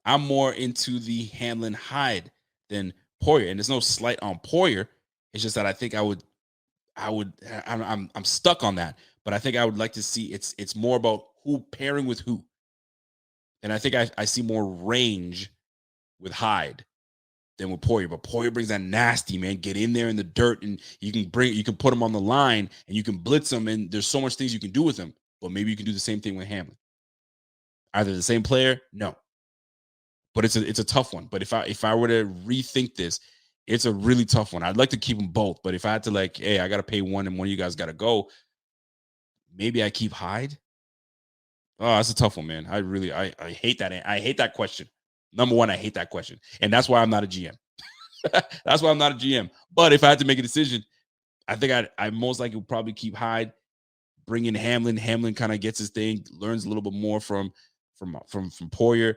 I'm more into the Hamlin Hyde than Poyer, and there's no slight on Poyer. It's just that I think I'm stuck on that, but I think I would like to see it's more about who pairing with who, and I think I see more range with Hyde than with Poyer. But Poyer brings that nasty, man. Get in there in the dirt, and you can put him on the line, and you can blitz him, and there's so much things you can do with him. But maybe you can do the same thing with Hamlin. Either the same player, no. But it's a tough one. But if I were to rethink this, it's a really tough one. I'd like to keep them both, but if I had to, like, hey, I got to pay one and one of you guys got to go, maybe I keep Hyde. Oh, that's a tough one, man. I hate that. I hate that question. Number one, I hate that question. And that's why I'm not a GM. That's why I'm not a GM. But if I had to make a decision, I think I most likely would probably keep Hyde, bring in Hamlin. Hamlin kind of gets his thing, learns a little bit more from Poyer,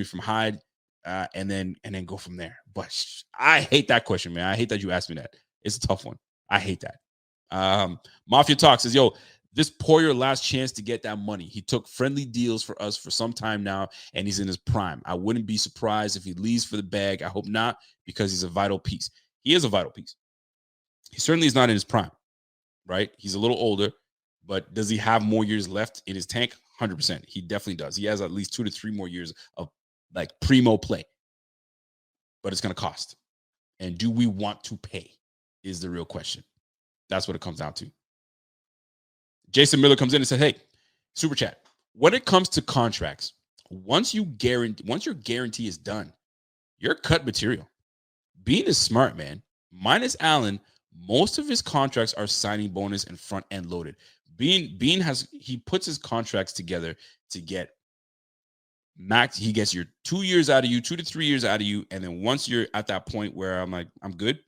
from Hyde, and then go from there. But I hate that question, man. I hate that you asked me that. It's a tough one. I hate that. Mafia Talk says, yo, this Poyer last chance to get that money. He took friendly deals for us for some time now, and he's in his prime. I wouldn't be surprised if he leaves for the bag. I hope not, because he's a vital piece. He is a vital piece. He certainly is not in his prime, right? He's a little older, but does he have more years left in his tank? 100%. He definitely does. He has at least 2 to 3 more years of, like, primo play. But it's going to cost. And do we want to pay is the real question. That's what it comes down to. Jason Miller comes in and said, hey, Super Chat, when it comes to contracts, once your guarantee is done, you're cut material. Bean is smart, man. Minus Allen, most of his contracts are signing bonus and front end loaded. Bean he puts his contracts together to get max. He gets your 2 years out of you, 2 to 3 years out of you. And then once you're at that point where I'm like, I'm good.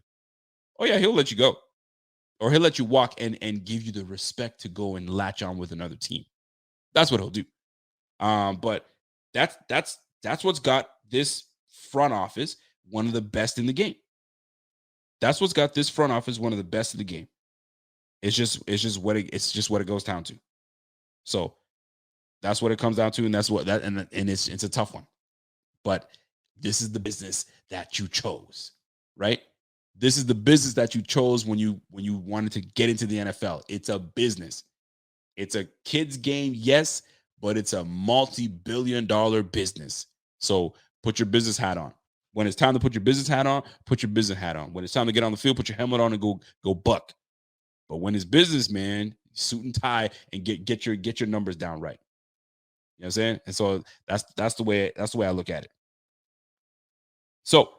Oh yeah, he'll let you go. Or he'll let you walk and give you the respect to go and latch on with another team. That's what he'll do. But that's what's got this front office one of the best in the game. That's what's got this front office one of the best in the game. It's just what it goes down to. So that's what it comes down to, and that's what that and it's a tough one. But this is the business that you chose, right? This is the business that you chose when you wanted to get into the NFL. It's a business. It's a kid's game, yes, but it's a multi-billion-dollar business. So put your business hat on. When it's time to put your business hat on, put your business hat on. When it's time to get on the field, put your helmet on and go buck. But when it's business, man, suit and tie and get your numbers down right. You know what I'm saying? And so that's the way I look at it. So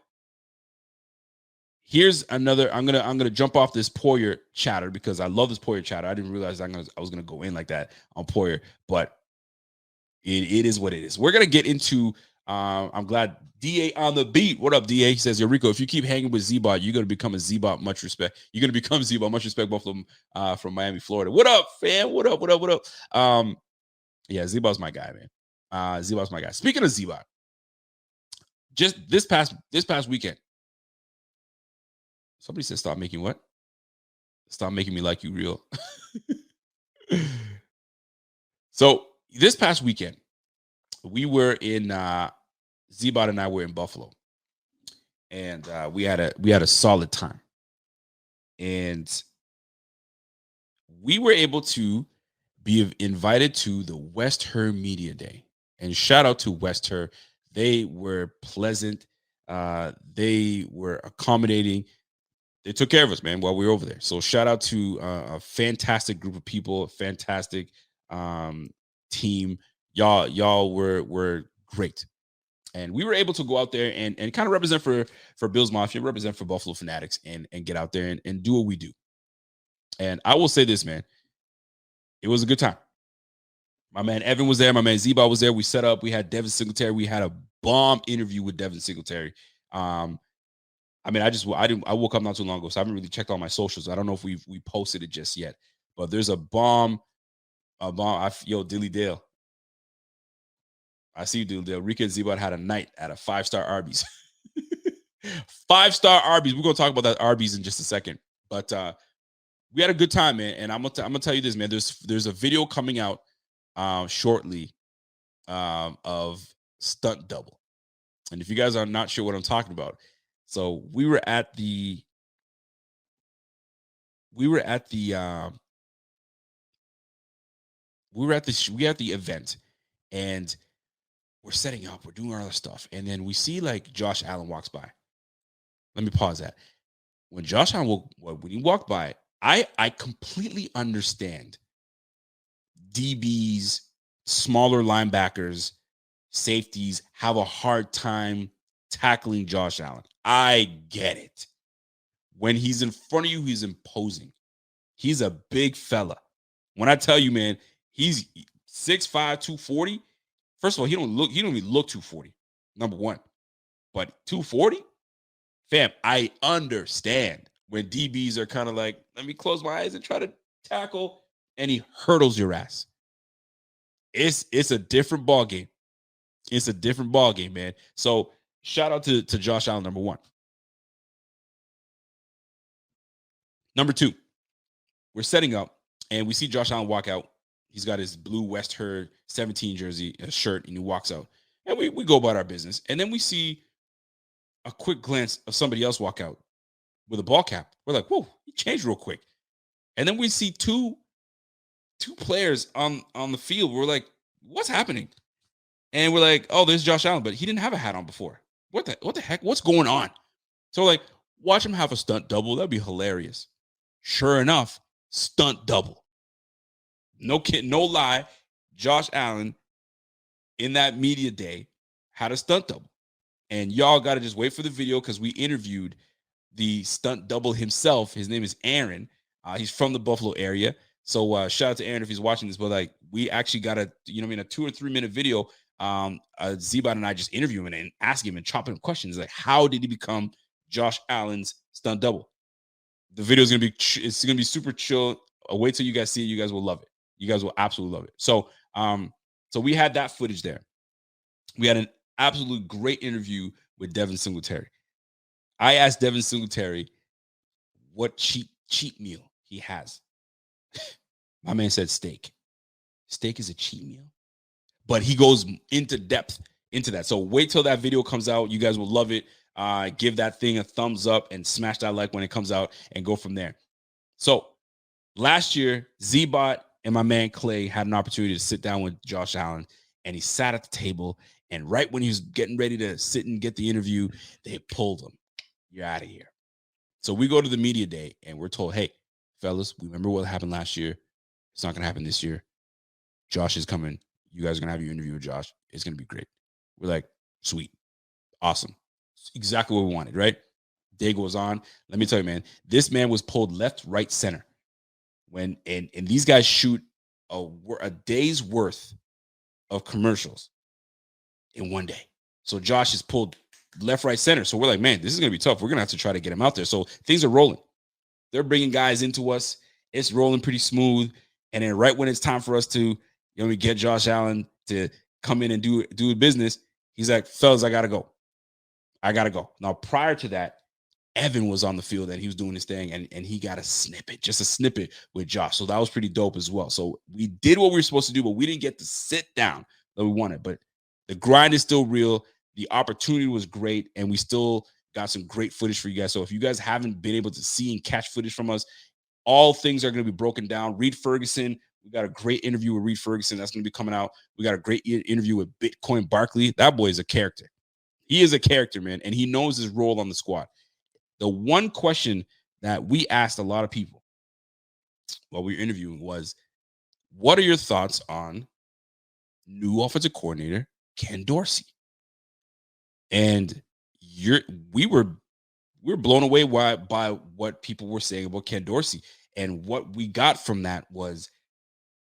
here's another. I'm gonna jump off this Poyer chatter because I love this Poyer chatter. I didn't realize I was gonna go in like that on Poyer, but it is what it is. We're gonna get into. I'm glad DA on the beat. What up, DA? He says, yo, Rico, if you keep hanging with Z-Bot, you're gonna become a Z-Bot. Much respect. You're gonna become Z-Bot. Much respect, both of them from Miami, Florida. What up, fam? What up? Yeah, Z-Bot's my guy, man. Z-Bot's my guy. Speaking of Z-Bot, just this past weekend. Somebody said stop making what? Stop making me like you real. So this past weekend, we were in Z-Bot and I were in Buffalo, and we had a solid time, and we were able to be invited to the West Her Media Day. And shout out to West Her. They were pleasant. They were accommodating. They took care of us, man, while we were over there. So shout out to a fantastic group of people, a fantastic team. Y'all were great. And we were able to go out there and kind of represent for Bills Mafia, represent for Buffalo Fanatics, and get out there and do what we do. And I will say this, man. It was a good time. My man Evan was there. My man Z-Bot was there. We set up. We had Devin Singletary. We had a bomb interview with Devin Singletary. I woke up not too long ago, so I haven't really checked all my socials. I don't know if we posted it just yet, but there's a bomb. Dilly Dale. I see you, Dilly Dale. Rico and Z-Bot had a night at a 5-star Arby's. 5-star Arby's. We're gonna talk about that Arby's in just a second, but we had a good time, man. And I'm gonna tell you this, man. There's a video coming out shortly of Stunt Double, and if you guys are not sure what I'm talking about, so we were at the event, and we're setting up, we're doing our other stuff, and then we see like Josh Allen walks by. Let me pause that. When Josh Allen when he walked by, I completely understand DBs, smaller linebackers, safeties have a hard time tackling Josh Allen. I get it. When he's in front of you, he's imposing. He's a big fella. When I tell you, man, he's 6'5", 240. First of all, he don't even look 240, number one. But 240? Fam, I understand when DBs are kind of like, let me close my eyes and try to tackle, and he hurdles your ass. It's a different ball game. It's a different ball game, man. So shout out to Josh Allen, number one. Number two, we're setting up, and we see Josh Allen walk out. He's got his blue West Her 17 jersey, a shirt, and he walks out. And we go about our business. And then we see a quick glance of somebody else walk out with a ball cap. We're like, whoa, he changed real quick. And then we see two players on the field. We're like, what's happening? And we're like, oh, there's Josh Allen, but he didn't have a hat on before. What the heck? What's going on? So we're like, watch him have a stunt double. That'd be hilarious. Sure enough, stunt double. No kid, no lie. Josh Allen in that media day had a stunt double. And y'all got to just wait for the video because we interviewed the stunt double himself. His name is Aaron. He's from the Buffalo area. So shout out to Aaron if he's watching this. But like, we actually got a 2 or 3 minute video. Z-Bot and I just interview him and ask him and chop him questions like, how did he become Josh Allen's stunt double? The video is gonna be super chill. Wait till you guys see it. You guys will love it. You guys will absolutely love it. So we had that footage there. We had an absolute great interview with Devin Singletary. I asked Devin Singletary what cheap meal he has. My man said steak. Steak is a cheat meal. But he goes into depth into that. So wait till that video comes out. You guys will love it. Give that thing a thumbs up and smash that like when it comes out and go from there. So last year, Z-Bot and my man Clay had an opportunity to sit down with Josh Allen, and he sat at the table, and right when he was getting ready to sit and get the interview, they pulled him. You're out of here. So we go to the media day, and we're told, hey, fellas, we remember what happened last year. It's not going to happen this year. Josh is coming. You guys are going to have your interview with Josh. It's going to be great. We're like, sweet. Awesome. Exactly what we wanted, right? Day goes on. Let me tell you, man, this man was pulled left, right, center. And these guys shoot a day's worth of commercials in one day. So Josh is pulled left, right, center. So we're like, man, this is going to be tough. We're going to have to try to get him out there. So things are rolling. They're bringing guys into us. It's rolling pretty smooth. And then right when it's time for us to, get Josh Allen to come in and do business, he's like, fellas, I got to go. Now, prior to that, Evan was on the field and he was doing his thing, and he got just a snippet with Josh. So that was pretty dope as well. So we did what we were supposed to do, but we didn't get to sit down that we wanted. But the grind is still real. The opportunity was great, and we still got some great footage for you guys. So if you guys haven't been able to see and catch footage from us, all things are going to be broken down. Reed Ferguson, we got a great interview with Reed Ferguson that's going to be coming out. We got a great interview with Bitcoin Barkley. That boy is a character. He is a character, man, and he knows his role on the squad. The one question that we asked a lot of people while we were interviewing was, what are your thoughts on new offensive coordinator Ken Dorsey? And we were blown away by what people were saying about Ken Dorsey. And what we got from that was,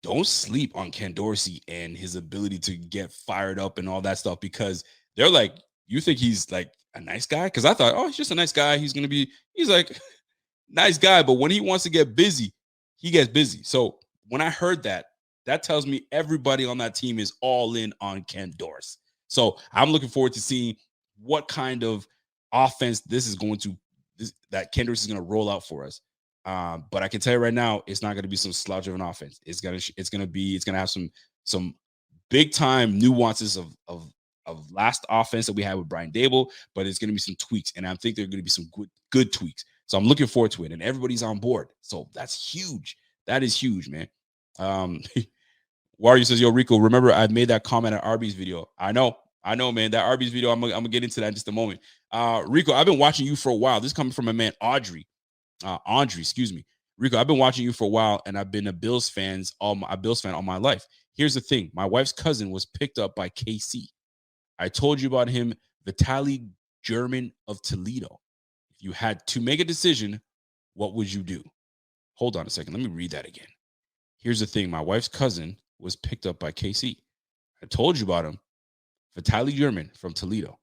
don't sleep on Ken Dorsey and his ability to get fired up and all that stuff, because they're like, you think he's like a nice guy? Because I thought, oh, he's just a nice guy. He's like nice guy, but when he wants to get busy, he gets busy. So when I heard that tells me everybody on that team is all in on Ken Dorsey. So I'm looking forward to seeing what kind of offense that Ken Dorsey is going to roll out for us. But I can tell you right now, it's not going to be some slouch of an offense. It's going to have some big time nuances of last offense that we had with Brian Dable, but it's going to be some tweaks, and I think there are going to be some good tweaks. So I'm looking forward to it, and everybody's on board. So that's huge. That is huge, man. Wario says, yo, Rico, remember I made that comment at Arby's video. I know, man. That Arby's video, I'm gonna get into that in just a moment. Rico, I've been watching you for a while. This is coming from my man Andre, excuse me. Rico, I've been watching you for a while, and I've been a Bills fan all my life. Here's the thing. My wife's cousin was picked up by KC. I told you about him, Vitaly German of Toledo. If you had to make a decision, what would you do? Hold on a second. Let me read that again. Here's the thing. My wife's cousin was picked up by KC. I told you about him, Vitaly German from Toledo.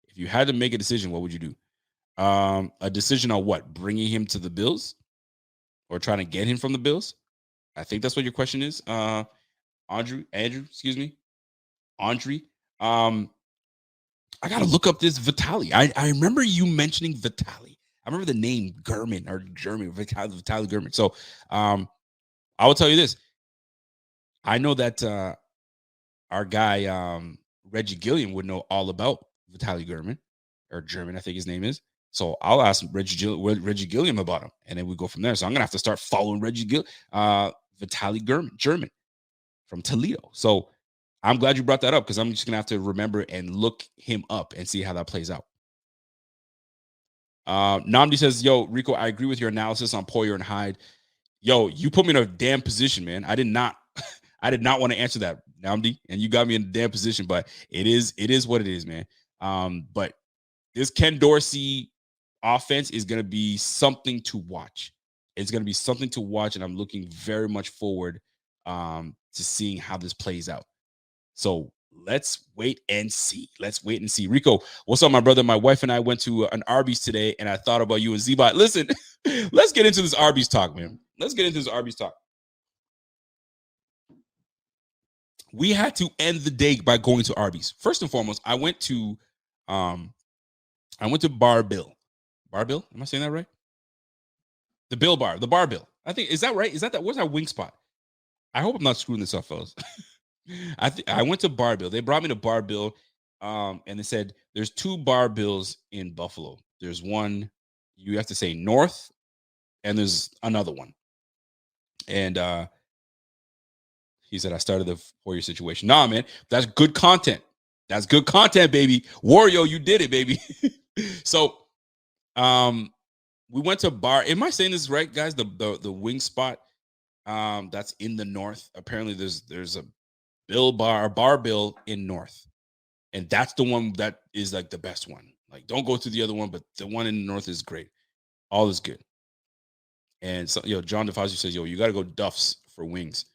If you had to make a decision, what would you do? A decision on what? Bringing him to the Bills or trying to get him from the Bills? I think that's what your question is. Andrew, excuse me. Andre. I got to look up this Vitaly. I remember you mentioning Vitaly. I remember the name German or German, Vitaly German. So I will tell you this. I know that our guy, Reggie Gilliam, would know all about Vitaly German, or German, I think his name is. So I'll ask Reggie Gilliam about him, and then we go from there. So I'm going to have to start following Vitaly German from Toledo. So I'm glad you brought that up, because I'm just going to have to remember and look him up and see how that plays out. Namdi says, yo, Rico, I agree with your analysis on Poyer and Hyde. Yo, you put me in a damn position, man. I did not want to answer that, Namdi, and you got me in a damn position, but it is what it is, man. But this Ken Dorsey offense is going to be something to watch. It's going to be something to watch, and I'm looking very much forward to seeing how this plays out. So let's wait and see. Rico, what's up, my brother? My wife and I went to an Arby's today, and I thought about you and Z-Bot. Listen, let's get into this Arby's talk, man. We had to end the day by going to Arby's. First and foremost, I went to Bar Bill. Bar Bill? Am I saying that right? The Bar Bill. I think, is that right? What's that wing spot? I hope I'm not screwing this up, fellas. I went to Bar Bill. They brought me to Bar Bill, and they said there's 2 Bar Bills in Buffalo. There's one, you have to say north, and there's another one. And he said I started the Poyer situation. Nah, man, that's good content. That's good content, baby. Wario, you did it, baby. So, we went to Bar. Am I saying this right, guys? The wing spot that's in the north. Apparently, there's a Bar Bill in north, and that's the one that is like the best one. Like, don't go to the other one, but the one in the north is great. All is good. And so, John DeFazio says, you got to go Duff's for wings.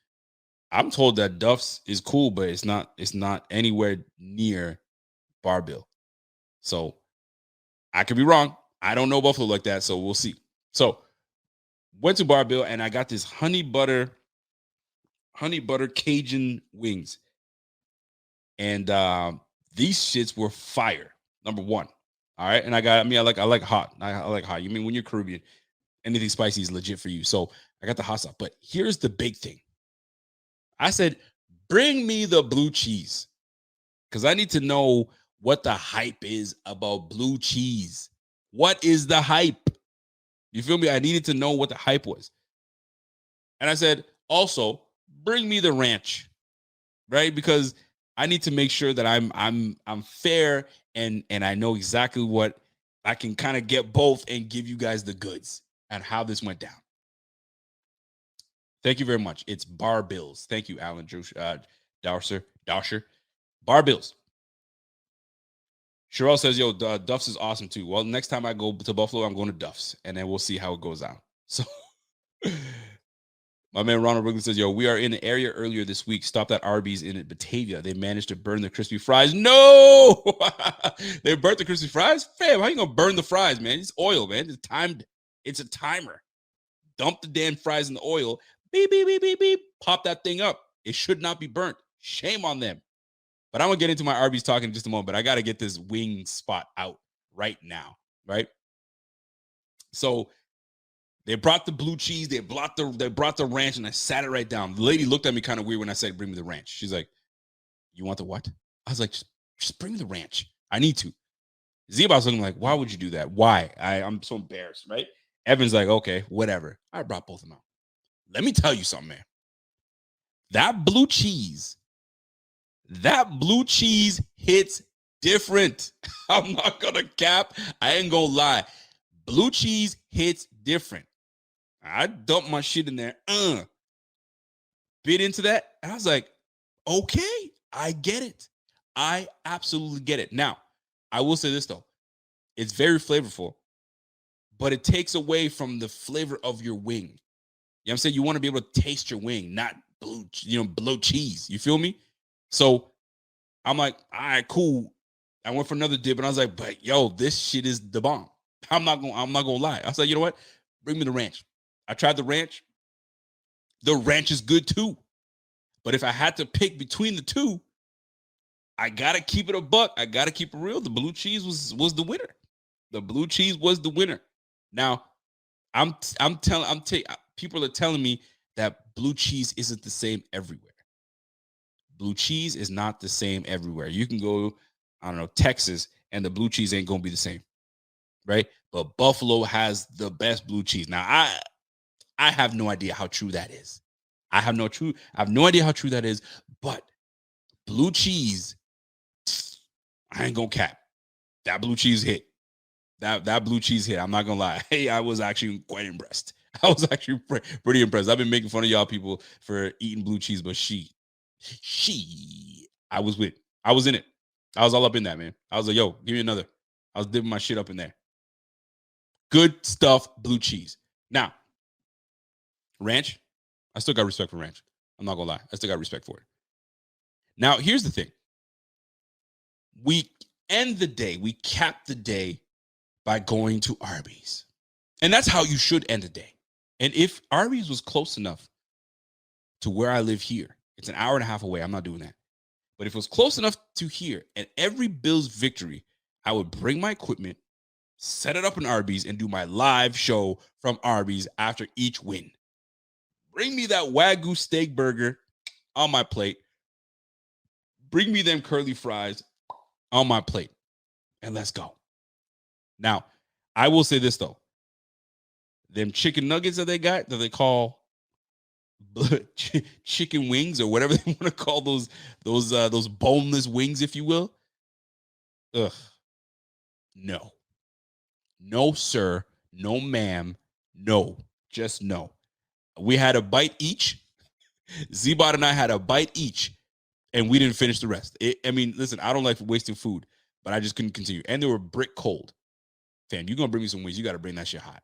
I'm told that Duff's is cool, but it's not anywhere near Bar Bill. So I could be wrong. I don't know Buffalo like that, so we'll see. So went to Bar Bill, and I got this honey butter Cajun wings. And these shits were fire, number one. All right. And I like hot. I like hot. You mean when you're Caribbean, anything spicy is legit for you. So I got the hot sauce. But here's the big thing. I said, bring me the blue cheese. Because I need to know what the hype is about blue cheese. What is the hype? You feel me? I needed to know what the hype was. And I said, also, bring me the ranch, right? Because I need to make sure that I'm fair and I know exactly what I can kind of get both and give you guys the goods and how this went down. Thank you very much. It's Bar Bills. Thank you, Alan Dowsher. Bar Bills. Sherelle says, yo, Duff's is awesome too. Well, next time I go to Buffalo, I'm going to Duff's, and then we'll see how it goes out. So my man Ronald Wrigley says, yo, we are in an area earlier this week. Stopped at Arby's in Batavia. They managed to burn the crispy fries. No! They burnt the crispy fries? Fam, how you going to burn the fries, man? It's oil, man. It's timed. It's a timer. Dump the damn fries in the oil. Beep, beep, beep, beep, beep. Pop that thing up. It should not be burnt. Shame on them. But I'm going to get into my Arby's talk in just a moment, but I got to get this wing spot out right now, right? So they brought the blue cheese, they brought the ranch, and I sat it right down. The lady looked at me kind of weird when I said, bring me the ranch. She's like, you want the what? I was like, just bring me the ranch. I need to. Zeba was looking like, why would you do that? Why? I'm so embarrassed, right? Evan's like, okay, whatever. I brought both of them out. Let me tell you something, man. That blue cheese hits different. I'm not going to cap. I ain't going to lie. Blue cheese hits different. I dumped my shit in there. Bit into that. And I was like, okay, I get it. I absolutely get it. Now, I will say this, though. It's very flavorful, but it takes away from the flavor of your wing. You know what I'm saying? You want to be able to taste your wing, not blue cheese. You feel me? So I'm like, all right, cool. I went for another dip, and I was like, but yo, this shit is the bomb. I'm not gonna lie. I was like, you know what? Bring me the ranch. I tried the ranch. The ranch is good too. But if I had to pick between the two, I gotta keep it a buck. I gotta keep it real. The blue cheese was the winner. The blue cheese was the winner. Now, people are telling me that blue cheese isn't the same everywhere. Blue cheese is not the same everywhere. You can go, I don't know, Texas, and the blue cheese ain't gonna be the same, right? But Buffalo has the best blue cheese. Now, I have no idea how true that is. I have no idea how true that is. But blue cheese, I ain't gonna cap. That blue cheese hit. That blue cheese hit. I'm not gonna lie. Hey, I was actually quite impressed. I was actually pretty impressed. I've been making fun of y'all people for eating blue cheese, but I was in it. I was all up in that, man. I was like, yo, give me another. I was dipping my shit up in there. Good stuff, blue cheese. Now, ranch, I still got respect for ranch. I'm not gonna lie. I still got respect for it. Now, here's the thing. We cap the day by going to Arby's. And that's how you should end the day. And if Arby's was close enough to where I live here, it's an hour and a half away. I'm not doing that. But if it was close enough to here, and every Bills victory, I would bring my equipment, set it up in Arby's, and do my live show from Arby's after each win. Bring me that Wagyu steak burger on my plate. Bring me them curly fries on my plate. And let's go. Now, I will say this, though. Them chicken nuggets that they got, that they call chicken wings or whatever they want to call those boneless wings, if you will. Ugh. No, sir. No, ma'am. No, just no. We had a bite each. Z-Bot and I had a bite each, and we didn't finish the rest. Listen, I don't like wasting food, but I just couldn't continue. And they were brick cold. Fam, you're going to bring me some wings. You got to bring that shit hot.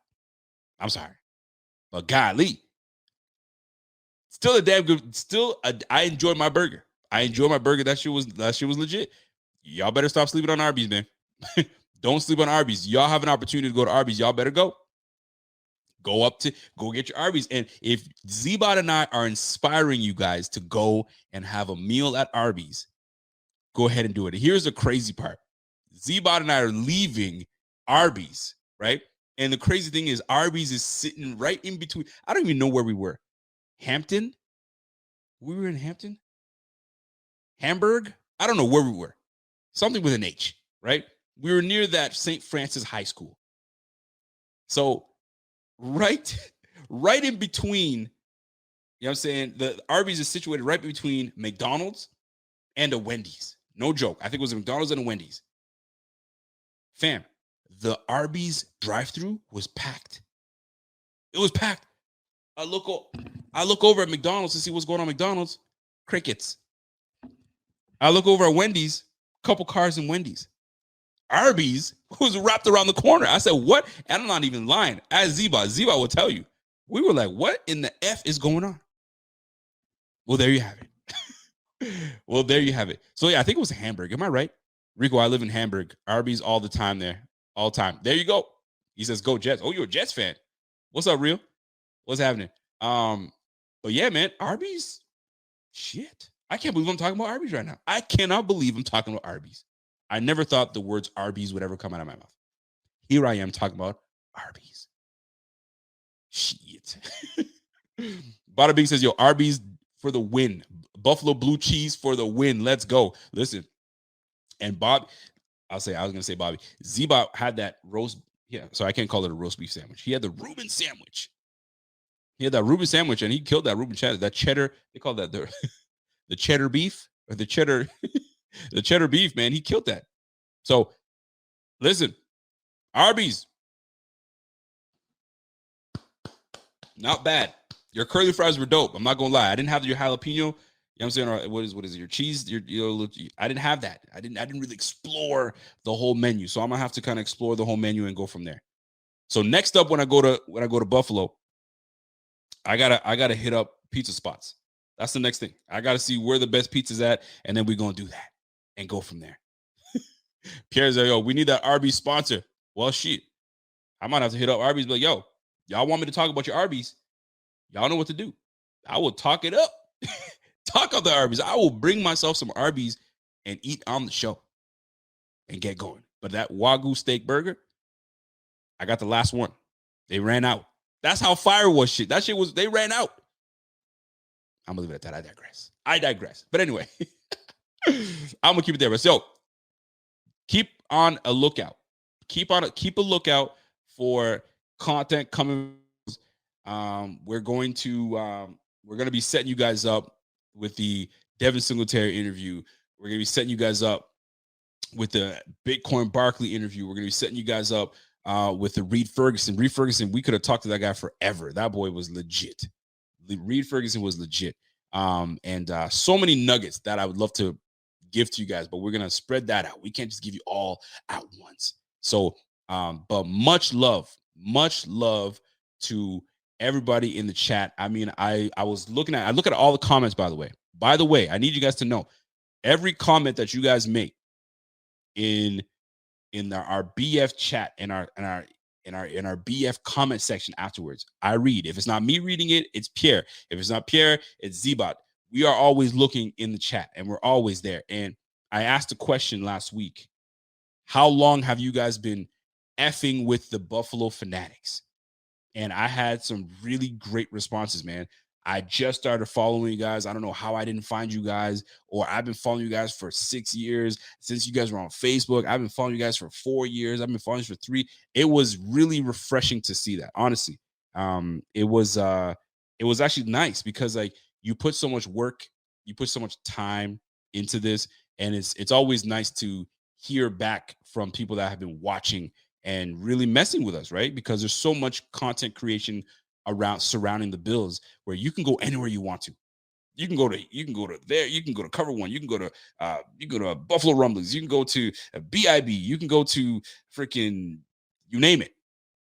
I'm sorry. But golly. Still a damn good. I enjoyed my burger. That shit was legit. Y'all better stop sleeping on Arby's, man. Don't sleep on Arby's. Y'all have an opportunity to go to Arby's. Y'all better go. Go get your Arby's. And if Z-Bot and I are inspiring you guys to go and have a meal at Arby's, go ahead and do it. Here's the crazy part. Z-Bot and I are leaving Arby's, right? And the crazy thing is Arby's is sitting right in between. I don't even know where we were. Hampton? We were in Hampton? Hamburg? I don't know where we were. Something with an H, right? We were near that St. Francis High School. So right in between, you know what I'm saying? The Arby's is situated right between McDonald's and a Wendy's. No joke. I think it was a McDonald's and a Wendy's. Fam, the Arby's drive-thru was packed. It was packed. I look over at McDonald's to see what's going on at McDonald's. Crickets. I look over at Wendy's. Couple cars in Wendy's. Arby's was wrapped around the corner. I said, what? And I'm not even lying. As Zeba will tell you. We were like, what in the F is going on? Well, there you have it. So, yeah, I think it was Hamburg. Am I right? Rico, I live in Hamburg. Arby's all the time there. All the time. There you go. He says, go Jets. Oh, you're a Jets fan. What's up, Real? What's happening? But yeah, man, Arby's, shit. I can't believe I'm talking about Arby's right now. I cannot believe I'm talking about Arby's. I never thought the words Arby's would ever come out of my mouth. Here I am talking about Arby's. Shit. Bada Bing says, yo, Arby's for the win. Buffalo blue cheese for the win. Let's go. Listen. And Bob, I was going to say Bobby. Z-Bot had that roast. Yeah, so I can't call it a roast beef sandwich. He had the Reuben sandwich. And he killed that Reuben cheddar. That cheddar, they call that the cheddar beef or the cheddar beef, man. He killed that. So, listen, Arby's, not bad. Your curly fries were dope. I'm not gonna lie. I didn't have your jalapeno. You know what I'm saying? Or what is it? Your cheese? I didn't have that. I didn't really explore the whole menu. So I'm gonna have to kind of explore the whole menu and go from there. So next up, when I go to Buffalo, I gotta hit up pizza spots. That's the next thing. I gotta see where the best pizza's at, and then we're gonna do that and go from there. Pierre's like, yo, we need that Arby's sponsor. Well, shit. I might have to hit up Arby's, but yo, y'all want me to talk about your Arby's? Y'all know what to do. I will talk it up. Talk up the Arby's. I will bring myself some Arby's and eat on the show and get going. But that Wagyu steak burger, I got the last one. They ran out. That's how fire was shit. That shit was, they ran out. I'm going to leave it at that. I digress. But anyway, I'm going to keep it there. But so, keep on a lookout. Keep a lookout for content coming. We're going to be setting you guys up with the Devin Singletary interview. We're going to be setting you guys up with the Bitcoin Barkley interview. We're going to be setting you guys up with the Reed Ferguson. Reed Ferguson, we could have talked to that guy forever. That boy was legit. Reed Ferguson was legit. And so many nuggets that I would love to give to you guys, but we're going to spread that out. We can't just give you all at once. So, but much love to everybody in the chat. I mean, I look at all the comments, by the way. By the way, I need you guys to know every comment that you guys make in our BF chat, in our BF comment section afterwards. I read. If it's not me reading it, it's Pierre. If it's not Pierre, it's Z-Bot. We are always looking in the chat and we're always there. And I asked a question last week. How long have you guys been effing with the Buffalo Fanatics? And I had some really great responses, man. I just started following you guys. I don't know how I didn't find you guys, or I've been following you guys for 6 years since you guys were on Facebook. I've been following you guys for 4 years. I've been following you for 3. It was really refreshing to see that, honestly. It was actually nice because like you put so much work, you put so much time into this, and it's always nice to hear back from people that have been watching and really messing with us, right? Because there's so much content creation around surrounding the Bills where you can go anywhere you want to. You can go to there, you can go to Cover One, you can go to Buffalo Rumblings, you can go to BIB, you can go to freaking, you name it.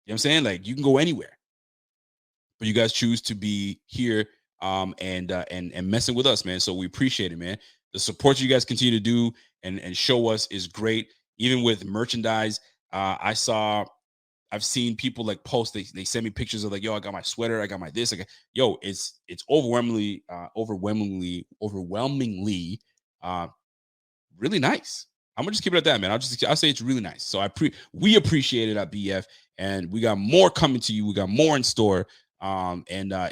You know what I'm saying? Like you can go anywhere. But you guys choose to be here and messing with us, man. So we appreciate it, man. The support you guys continue to do and show us is great. Even with merchandise, I've seen people like post, they send me pictures of like, yo, I got my sweater, I got my this, yo, it's overwhelmingly really nice. I'm gonna just keep it at that, man. I'll say it's really nice. So we appreciate it at BF, and we got more coming to you. We got more in store, and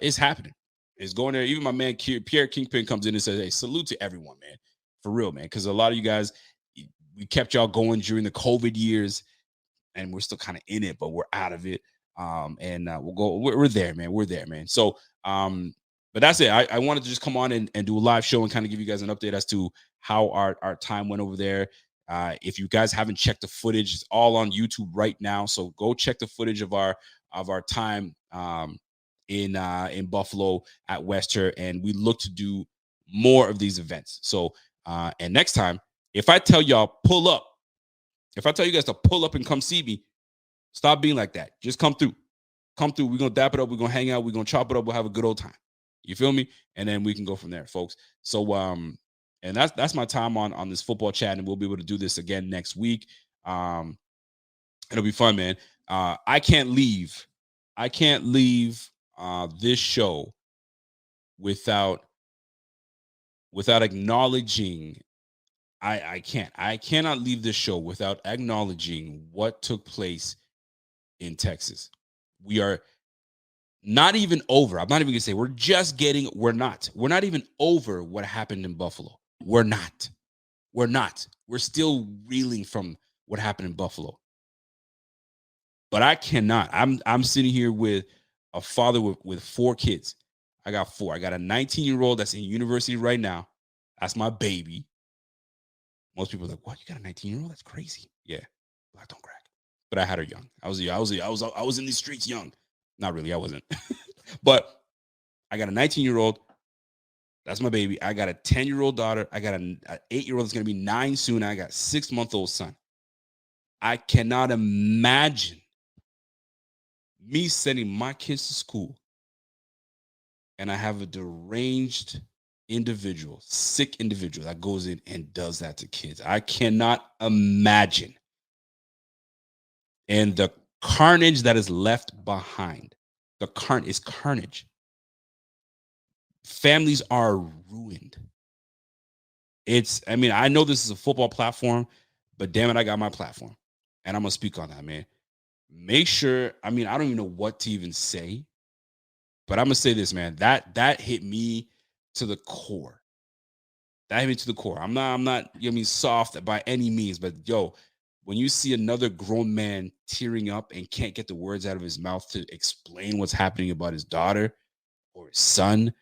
it's happening. It's going there. Even my man Pierre Kingpin comes in and says, "Hey, salute to everyone, man, for real, man." Because a lot of you guys, we kept y'all going during the COVID years, and we're still kind of in it, but we're out of it. And we'll go. We're there, man. We're there, man. So, but that's it. I wanted to just come on and do a live show and kind of give you guys an update as to how our time went over there. If you guys haven't checked the footage, it's all on YouTube right now. So go check the footage of our time in Buffalo at Wester, and we look to do more of these events. So and next time, if I tell y'all pull up, if I tell you guys to pull up and come see me, stop being like that. Just come through. Come through. We're gonna dap it up. We're gonna hang out. We're gonna chop it up. We'll have a good old time. You feel me? And then we can go from there, folks. So and that's my time on this football chat, and we'll be able to do this again next week. It'll be fun, man. I can't leave this show without acknowledging. I cannot leave this show without acknowledging what took place in Texas. We are not even over. I'm not even gonna say we're not even over what happened in Buffalo. We're not. We're still reeling from what happened in Buffalo. But I cannot. I'm sitting here with a father with 4 kids. I got 4. I got a 19-year-old that's in university right now. That's my baby. Most people are like, "What? You got a 19-year-old? That's crazy." Yeah, black don't crack. But I had her young. I was in these streets young. Not really. I wasn't. But I got a 19-year-old. That's my baby. I got a 10-year-old daughter. I got an 8-year-old that's going to be 9 soon. I got a 6-month-old son. I cannot imagine me sending my kids to school and I have a deranged individual, sick individual that goes in and does that to kids. I cannot imagine. And the carnage that is left behind, is carnage. Families are ruined. I know this is a football platform, but damn it, I got my platform. And I'm going to speak on that, man. Make sure, I don't even know what to even say, but I'm going to say this, man. That hit me to the core. That hit me to the core. I'm not soft by any means, but yo, when you see another grown man tearing up and can't get the words out of his mouth to explain what's happening about his daughter or his son,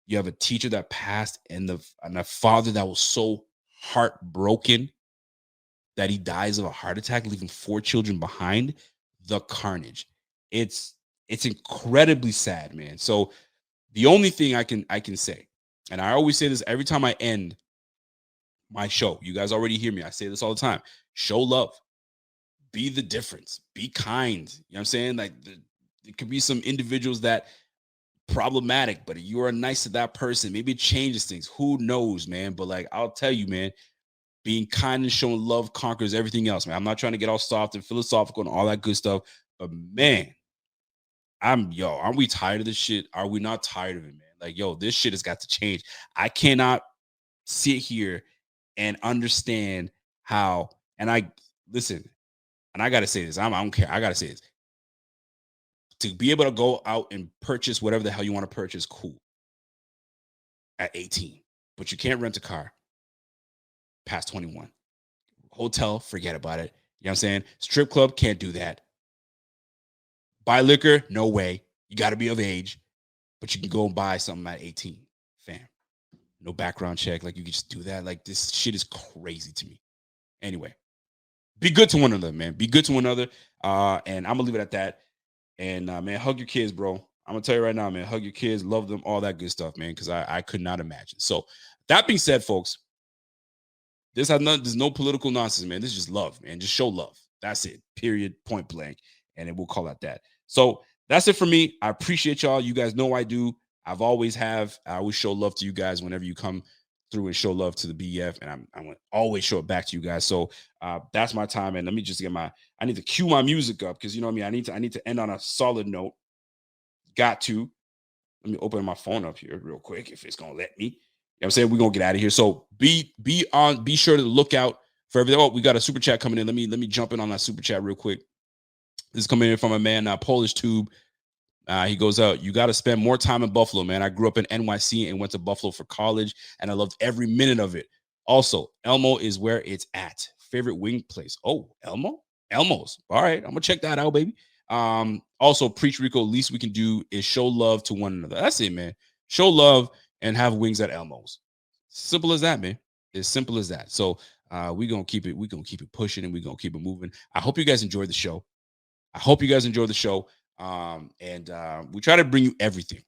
you have a teacher that passed and a father that was so heartbroken that he dies of a heart attack, leaving 4 children behind. The carnage. It's incredibly sad, man. So the only thing I can say, and I always say this every time I end my show. You guys already hear me. I say this all the time. Show love. Be the difference. Be kind. You know what I'm saying? Like there could be some individuals that problematic, but you are nice to that person. Maybe it changes things. Who knows, man? But like I'll tell you, man, being kind and showing love conquers everything else, man. I'm not trying to get all soft and philosophical and all that good stuff, but man, aren't we tired of this shit? Are we not tired of it, man? Like, yo, this shit has got to change. I cannot sit here and understand how, and I listen, and I got to say this. I don't care. I got to say this. To be able to go out and purchase whatever the hell you want to purchase, cool. At 18, but you can't rent a car past 21. Hotel, forget about it. You know what I'm saying? Strip club, can't do that. Buy liquor, no way. You got to be of age, but you can go and buy something at 18. Fam. No background check. Like, you can just do that. Like, this shit is crazy to me. Anyway, be good to one another, man. Be good to one another. And I'm going to leave it at that. And, man, hug your kids, bro. I'm going to tell you right now, man, hug your kids, love them, all that good stuff, man, because I could not imagine. So, that being said, folks, there's no political nonsense, man. This is just love, man. Just show love. That's it. Period. Point blank. And then we'll call it that. So that's it for me. I appreciate y'all. You guys know I do. I always show love to you guys whenever you come through and show love to the BF. And I'm going to always show it back to you guys. So that's my time. And let me just I need to cue my music up because you know what I mean? I need to end on a solid note. Got to. Let me open my phone up here real quick if it's going to let me. You know what I'm saying? We're going to get out of here. So be sure to look out for everything. Oh, we got a super chat coming in. Let me jump in on that super chat real quick. This is coming in from a man, Polish Tube. He goes out, you got to spend more time in Buffalo, man. I grew up in NYC and went to Buffalo for college, and I loved every minute of it. Also, Elmo is where it's at. Favorite wing place? Oh, Elmo's. All right, I'm going to check that out, baby. Also, preach, Rico. Least we can do is show love to one another. That's it, man. Show love and have wings at Elmo's. Simple as that, man. As simple as that. So we're going to keep it pushing, and we're going to keep it moving. I hope you guys enjoyed the show. And we try to bring you everything.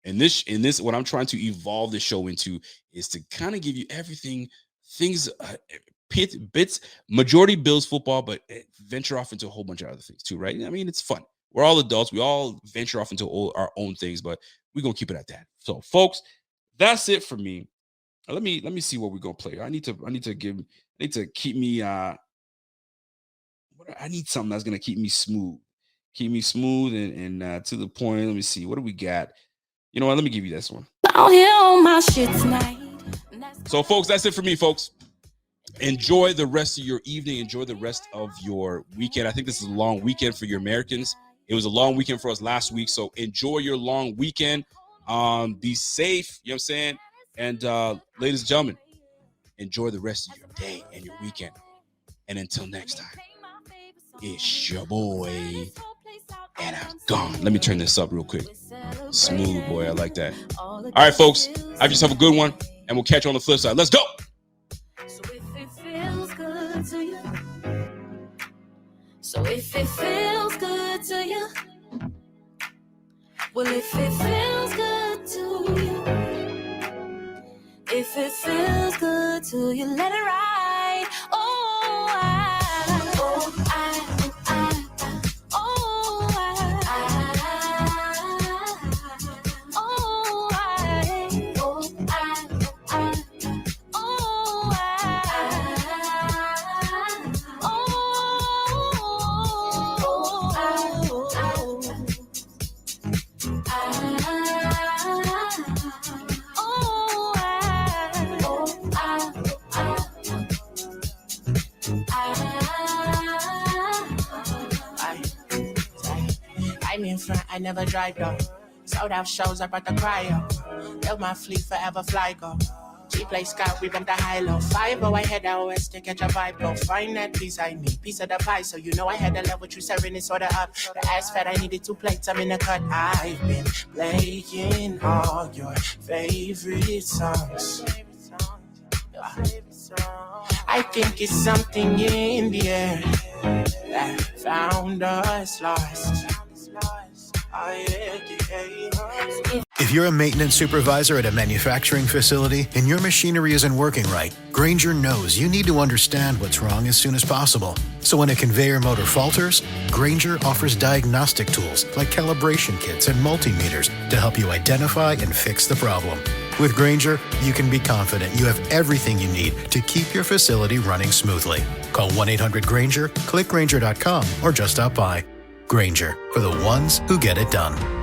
And this, what I'm trying to evolve the show into is to kind of give you everything, things, bits, majority Bills football, but venture off into a whole bunch of other things too, right? I mean, it's fun. We're all adults. We all venture off into our own things, but we're going to keep it at that. So, folks, that's it for me. Let me see what we're going to play. I need to keep me, I need something that's going to keep me smooth. Keep me smooth and to the point. Let me see. What do we got? You know what? Let me give you this one. Out here on my shit tonight. So, folks, that's it for me, folks. Enjoy the rest of your evening. Enjoy the rest of your weekend. I think this is a long weekend for your Americans. It was a long weekend for us last week. So enjoy your long weekend. Be safe. You know what I'm saying? And ladies and gentlemen, enjoy the rest of your day and your weekend. And until next time, it's your boy. And I'm gone. Let me turn this up real quick. Smooth, boy. I like that. All right, folks. Have yourself a good one. And we'll catch you on the flip side. Let's go. So if it feels good to you. So if it feels good to you. Well, if it feels good to you. If it feels good to you, let it ride. Oh, I'm in front, I never drive though. Sold out shows, I brought the cryo. Built my fleet forever fly go. She play scout, we bump the high-low. 5-0, I head out west to catch a vibe. Go find that piece I need, piece of the pie. So you know I had to love what you serving it sorta up. The ass fat, I needed 2 plates, I'm in the cut. I've been playing all your favorite songs. I think it's something in the air that found us lost. If you're a maintenance supervisor at a manufacturing facility and your machinery isn't working right, Grainger knows you need to understand what's wrong as soon as possible. So when a conveyor motor falters, Grainger offers diagnostic tools like calibration kits and multimeters to help you identify and fix the problem. With Grainger, you can be confident you have everything you need to keep your facility running smoothly. Call 1-800-GRAINGER, click Grainger.com, or just stop by. Grainger, for the ones who get it done.